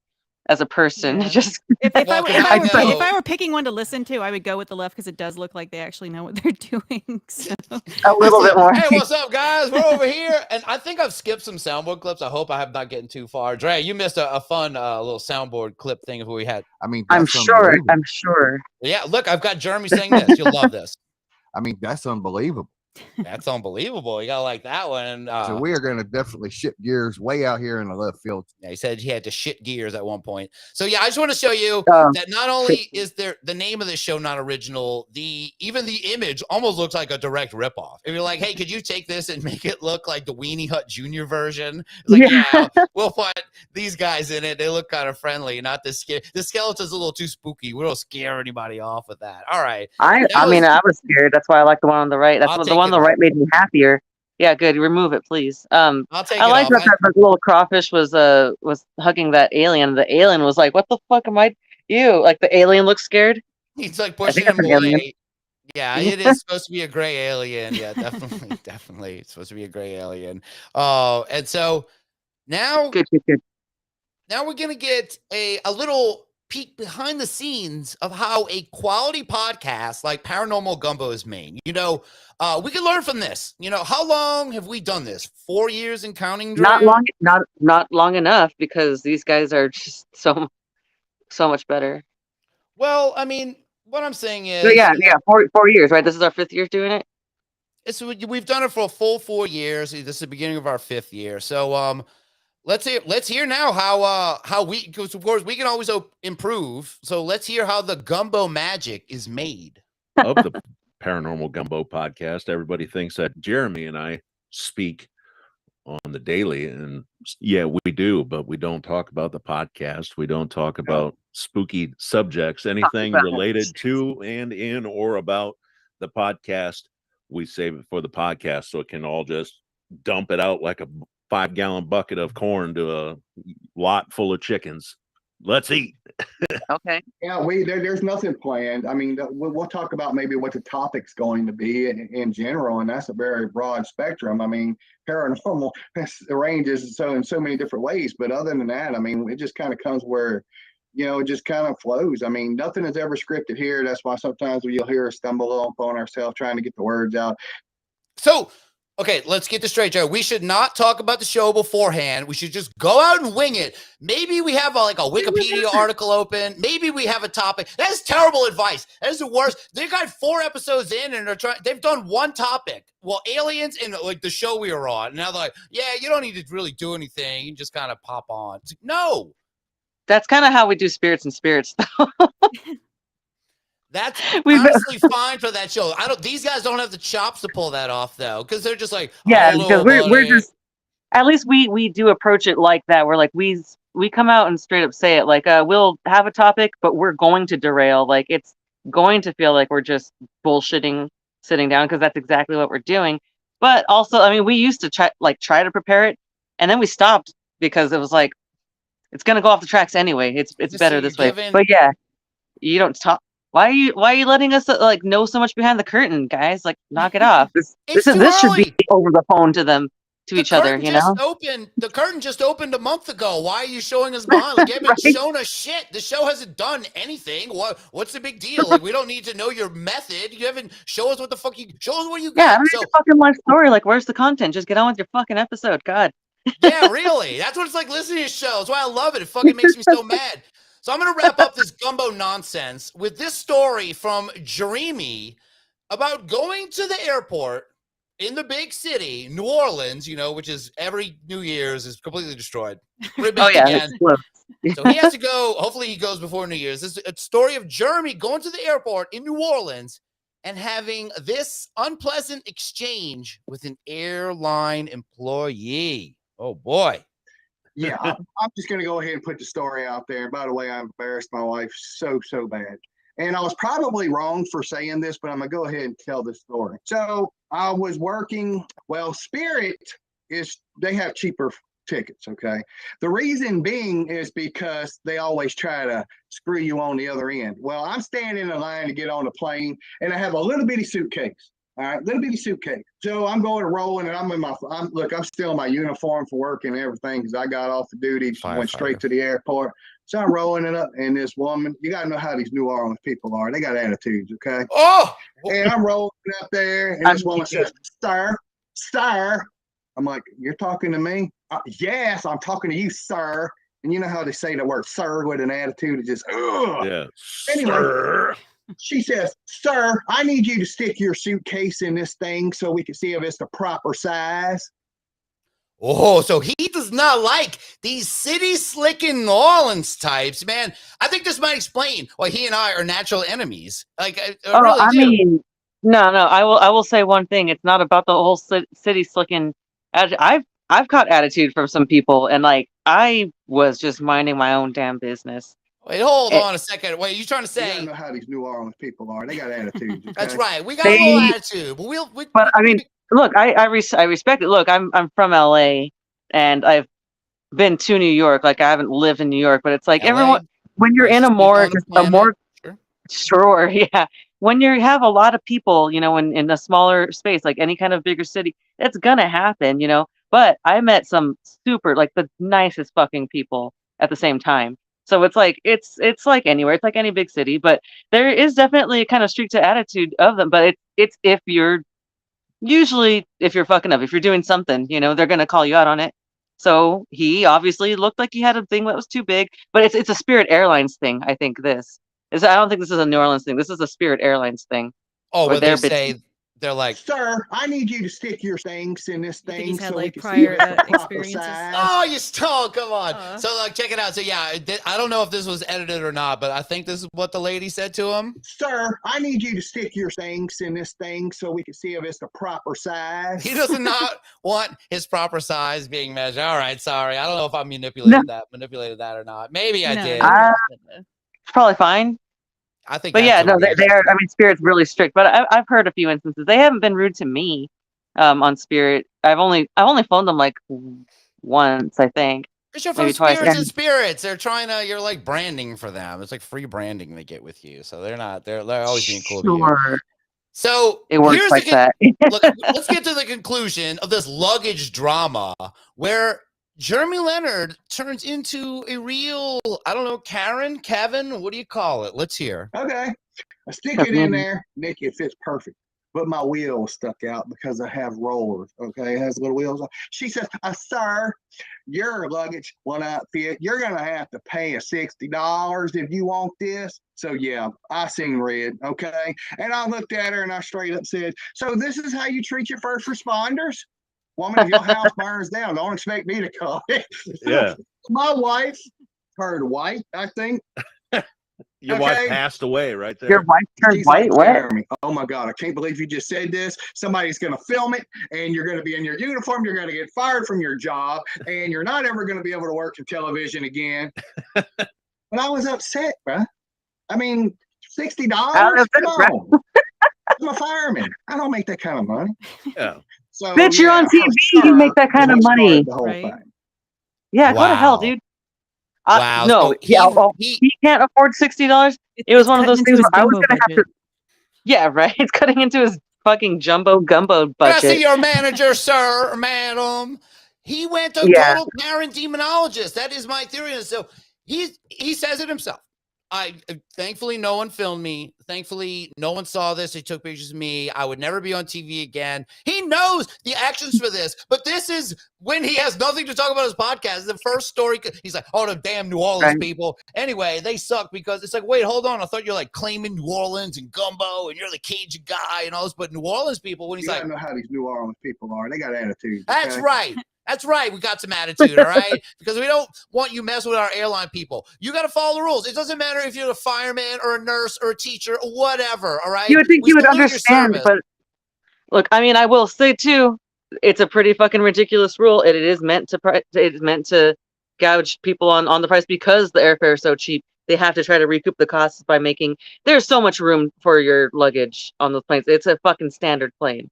as a person. Yeah. Just If Well, 'cause I I were know- if I were picking one to listen to, I would go with the left because it does look like they actually know what they're doing. So a little bit more. Hey, what's up, guys? We're over here, and I think I've skipped some soundboard clips. I hope I have not getting too far. Dre, you missed a fun little soundboard clip thing where we had. I mean, I'm that's sure. unbelievable. I'm sure. Yeah, look, I've got Jeremy saying this. You'll love this. I mean, that's unbelievable. That's unbelievable. You gotta like that one. So we are going to definitely shift gears way out here in the left field. Yeah, he said he had to shit gears at one point. So yeah, I just want to show you that not only is there the name of the show not original, even the image almost looks like a direct ripoff. If you're like, hey, could you take this and make it look like the Weenie Hut Jr. version? It's like, yeah, we'll put these guys in it. They look kind of friendly, not this scary. The skeleton's a little too spooky. We don't scare anybody off with that. All right. I was scared. That's why I like the one on the right. That's what the one on the right made me happier. Yeah, good. Remove it, please. I'll take I it like off. that little crawfish was hugging that alien. The alien was like, "What the fuck am I? You?" Like the alien looks scared. He's like pushing him away. Yeah, it is supposed to be a gray alien. Yeah, definitely, definitely. It's supposed to be a gray alien. Oh, and so now, good. Now we're gonna get a little peek behind the scenes of how a quality podcast like Paranormal Gumbo is made. You know, we can learn from this. You know, how long have we done this? 4 years and counting? Drew? Not long enough, because these guys are just so much better. Well, I mean, what I'm saying is, so yeah, 4 years, right? This is our 5th year doing it. We've done it for a full 4 years. This is the beginning of our 5th year. So let's hear now how we, because of course we can always improve. So let's hear how the gumbo magic is made. Of the Paranormal Gumbo podcast, everybody thinks that Jeremy and I speak on the daily, and yeah, we do, but we don't talk about the podcast. We don't talk about spooky subjects, anything related to and in or about the podcast. We save it for the podcast so it can all just dump it out like a 5-gallon bucket of corn to a lot full of chickens. Let's eat. Okay. Yeah, there's nothing planned. I mean, we'll talk about maybe what the topic's going to be in general, and that's a very broad spectrum. I mean, paranormal ranges in so many different ways, but other than that, I mean, it just kind of comes where, you know, it just kind of flows. I mean, nothing is ever scripted here. That's why sometimes you'll hear us stumble upon ourselves trying to get the words out. So, okay, let's get this straight, Joe. We should not talk about the show beforehand. We should just go out and wing it. Maybe we have a Wikipedia article open. Maybe we have a topic. That's terrible advice. That is the worst. They got 4 episodes in and they've done one topic. Well, aliens and the show we were on. Now they're like, yeah, you don't need to really do anything. You can just kind of pop on. It's like, no. That's kind of how we do Spirits and Spirits, though. That's honestly fine for that show. These guys don't have the chops to pull that off, though, because they're just like, yeah, because we're just, at least we do approach it like that. We're like, we come out and straight up say it, like, we'll have a topic, but we're going to derail. Like, it's going to feel like we're just bullshitting sitting down, because that's exactly what we're doing. But also, I mean, we used to try to prepare it, and then we stopped because it was like, it's gonna go off the tracks anyway. It's better this way. But yeah, you don't talk. Why are you letting us know so much behind the curtain, guys? Like, knock it off. This should be over the phone to each other, you know? The curtain just opened a month ago. Why are you showing us behind? Like, you haven't shown us shit. The show hasn't done anything. What's the big deal? Like, we don't need to know your method. You haven't show us what the fuck show us what you got. Yeah, I mean, it's a fucking life story. Like, where's the content? Just get on with your fucking episode. God. Yeah, really. That's what it's like listening to shows. That's why I love it. It fucking makes me so mad. So I'm going to wrap up this gumbo nonsense with this story from Jeremy about going to the airport in the big city, New Orleans, which is every New Year's is completely destroyed. Again. So he has to go. Hopefully he goes before New Year's. This is a story of Jeremy going to the airport in New Orleans and having this unpleasant exchange with an airline employee. Oh, boy. Yeah, I'm just going to go ahead and put the story out there. By the way, I embarrassed my wife so bad. And I was probably wrong for saying this, but I'm going to go ahead and tell this story. So I was working, Spirit they have cheaper tickets, okay? The reason being is because they always try to screw you on the other end. Well, I'm standing in line to get on the plane, and I have a little bitty suitcase. All right, little bitty suitcase. So I'm going to rolling, and I'm still in my uniform for work and everything because I got off the duty, went straight to the airport. So I'm rolling it up, and this woman, you got to know how these New Orleans people are. They got attitudes, okay? Oh! And I'm rolling up there, and this woman says, sir. I'm like, you're talking to me? Yes, I'm talking to you, sir. And you know how they say the word sir with an attitude? It just, ugh. Yeah. Anyway, Sir. she says, sir, I need you to stick your suitcase in this thing so we can see if it's the proper size. Oh, so he does not like these city slicking New Orleans types, man. I think this might explain why he and I are natural enemies. Like, I really do. Mean, no. I will say one thing. It's not about the whole city slicking. I've caught attitude from some people, and like I was just minding my own damn business. Wait, hold on a second. Wait, you trying to say? You gotta know how these New Orleans people are. They got attitudes. Okay? That's right. We got a little attitude, but But I mean, look, I respect it. Look, I'm from LA, and I've been to New York. Like I haven't lived in New York, but it's like everyone when you're in a more sure, yeah. When you have a lot of people, in a smaller space, like any kind of bigger city, it's gonna happen, But I met some super, like the nicest fucking people at the same time. So it's like it's like anywhere. It's like any big city, but there is definitely a kind of streak to attitude of them. But it's if you're fucking up, if you're doing something, they're gonna call you out on it. So he obviously looked like he had a thing that was too big, but it's a Spirit Airlines thing. I think I don't think this is a New Orleans thing. This is a Spirit Airlines thing. Oh, where they say they're like, sir, I need you to stick your things in this thing so we can prior see the experiences. size. Oh, you stole! Come on. So like, check it out. So yeah, I don't know if this was edited or not, but I think this is what the lady said to him. Sir, I need you to stick your things in this thing so we can see if it's the proper size. He does not want his proper size being measured. All right, sorry. I don't know if I manipulated that or not. Maybe I did. It's probably fine. I think, but yeah, no, they are. I mean, Spirit's really strict, but I've heard a few instances. They haven't been rude to me, on Spirit. I've only phoned them like once, I think. You're from Spirits and Spirits. They're trying to. You're like branding for them. It's like free branding they get with you. So they're not. They're always being cool to you. So it works like that. Look, let's get to the conclusion of this luggage drama where Jeremy Leonard turns into a real, I don't know, Kevin, what do you call it? Let's hear. Okay. I stick it in there. Nick, it fits perfect. But my wheel stuck out because I have rollers. Okay. It has little wheels on. She says, sir, your luggage will not fit. You're going to have to pay $60 if you want this. So yeah, I seen red. Okay. And I looked at her and I straight up said, so this is how you treat your first responders? Woman, if your house burns down, don't expect me to call it. Yeah. My wife turned white, I think. Your wife passed away right there. Your wife turned white? What? Oh my God, I can't believe you just said this. Somebody's going to film it and you're going to be in your uniform. You're going to get fired from your job and you're not ever going to be able to work in television again. But I was upset, bro. I mean, $60? Come on. I'm a fireman. I don't make that kind of money. Yeah. So, bitch, you're on TV. You make that kind of money. Right? Yeah, go to hell, dude. Wow. No, So he can't afford $60. It was one of those things where I was going to have to. Yeah, right. It's cutting into his fucking jumbo gumbo budget. Can I see your manager, sir, madam? He went to total Karen demonologist. That is my theory. So he says it himself. Thankfully no one filmed me. Thankfully no one saw this. He took pictures of me. I would never be on TV again. He knows the actions for this, but this is when he has nothing to talk about his podcast. The first story, he's like, oh, the damn New Orleans people. Anyway, they suck because it's like, wait, hold on. I thought you're like claiming New Orleans and gumbo and you're the Cajun guy and all this, but New Orleans people, when he's you like, I know how these New Orleans people are. They got attitude. That's right. That's right. We got some attitude, all right? Because we don't want you messing with our airline people. You got to follow the rules. It doesn't matter if you're a fireman or a nurse or a teacher or whatever, all right? You would think you would understand, but look, I mean, I will say too, it's a pretty fucking ridiculous rule. It is meant to gouge people on the price because the airfare is so cheap. They have to try to recoup the costs by there's so much room for your luggage on those planes. It's a fucking standard plane.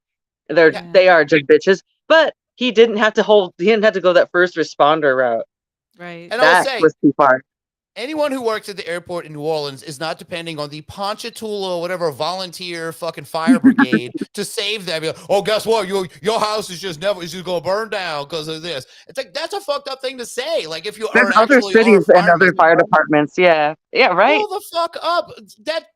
They are just bitches, but he didn't have to go that first responder route. Right. And that was too far. anyone who works at the airport in New Orleans is not depending on the Ponchatoula or whatever volunteer fucking fire brigade to save them. Like, oh, guess what? Your house is just gonna burn down because of this. It's like that's a fucked up thing to say. Like if you There's are other actually cities are a and other fireman, fire departments. Yeah, right. pull the fuck up.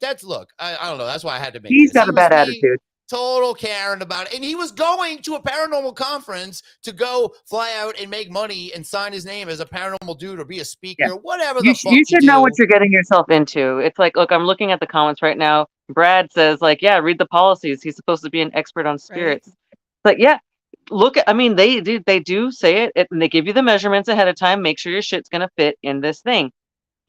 That's look. I don't know. That's why I had to make. He's this. got a bad attitude. Total Karen about it. And he was going to a paranormal conference to go fly out and make money and sign his name as a paranormal dude or be a speaker, whatever the fuck you should do. know what you're getting yourself into. It's like, look, I'm looking at the comments right now. Brad says, like, yeah, read the policies. He's supposed to be an expert on spirits. But yeah, look at, I mean, they do say it, and they give you the measurements ahead of time. Make sure your shit's gonna fit in this thing.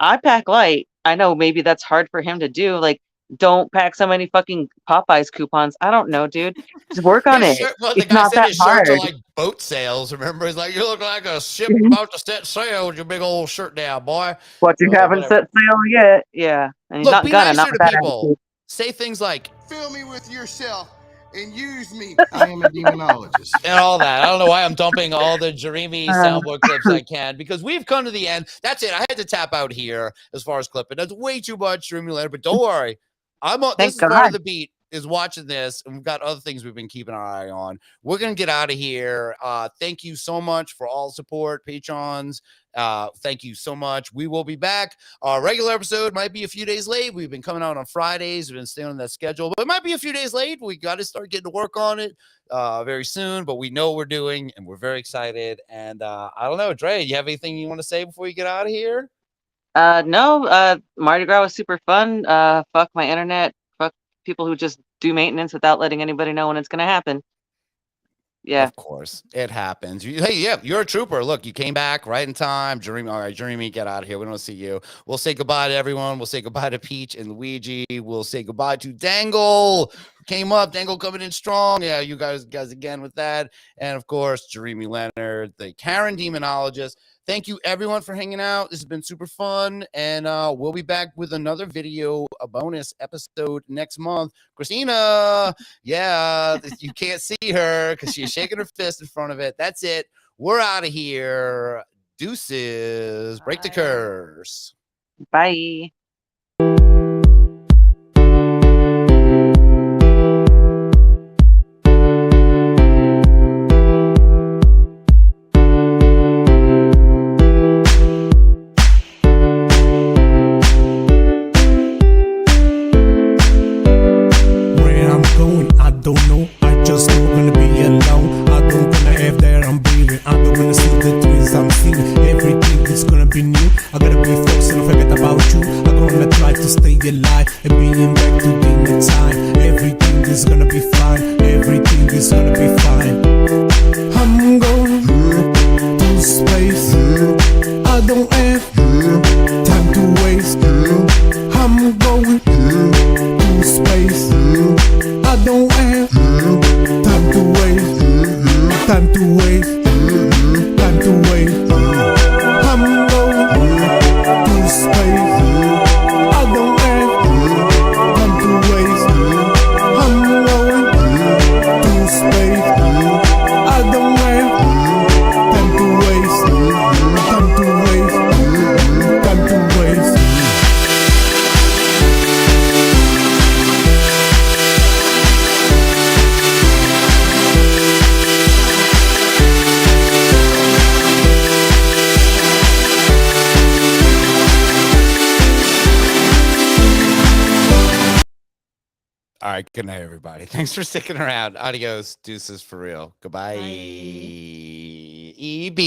I pack light. I know maybe that's hard for him to do. Like, don't pack so many fucking Popeyes coupons. I don't know, dude. Just work on it. Well, it's not that his hard. shirts are like boat sails. Remember, he's like, you look like a ship about to set sail with your big old shirt down, boy. What, you haven't set sail yet? Yeah, and he's Look, not be gonna. nicer Not to that people. attitude. Say things like, Fill me with yourself and use me. I am a demonologist. and all that. I don't know why I'm dumping all the Jeremy soundboard clips I can, because we've come to the end. That's it. I had to tap out here as far as clipping. That's way too much, Jeremy Leonard, but don't worry. This is part of the beat is watching this, and we've got other things we've been keeping our eye on. We're going to get out of here. Thank you so much for all support, patrons. Thank you so much. We will be back. Our regular episode might be a few days late. We've been coming out on Fridays. We've been staying on that schedule, but it might be a few days late. We got to start getting to work on it very soon, but we know what we're doing, and we're very excited. And I don't know, Dre, you have anything you want to say before you get out of here? No, Mardi Gras was super fun. Fuck my internet. Fuck people who just do maintenance without letting anybody know when it's going to happen. Yeah. Of course, it happens. Hey, yeah, you're a trooper. Look, you came back right in time. Jeremy, all right, Jeremy, get out of here. We don't see you. We'll say goodbye to everyone. We'll say goodbye to Peach and Luigi. We'll say goodbye to Dangle. Came up, Dangle coming in strong. Yeah, you guys again with that. And of course, Jeremy Leonard, the Karen Demonologist. Thank you, everyone, for hanging out. This has been super fun, and we'll be back with another video, a bonus episode next month. Christina, yeah, you can't see her because she's shaking her fist in front of it. That's it. We're out of here. Deuces. Break the curse. Bye. Don't know, I just know I'm gonna be alone. I don't gonna have that I'm breathing. I don't wanna see the twins I'm seeing. Everything is gonna be new. I gotta be focused and forget about you. I'm gonna try to stay alive and being back to dinner time. Everything is gonna be fine. Everything is gonna be fine. I'm going to space. I don't have time to waste. I'm going to space. I don't have time to waste, time to waste, time to waste. I'm going to space. I don't have time to waste. I'm going to space. I don't have time to waste, time to waste, time to waste. All right, good night, everybody. Thanks for sticking around. Adios. Deuces for real. Goodbye. EB.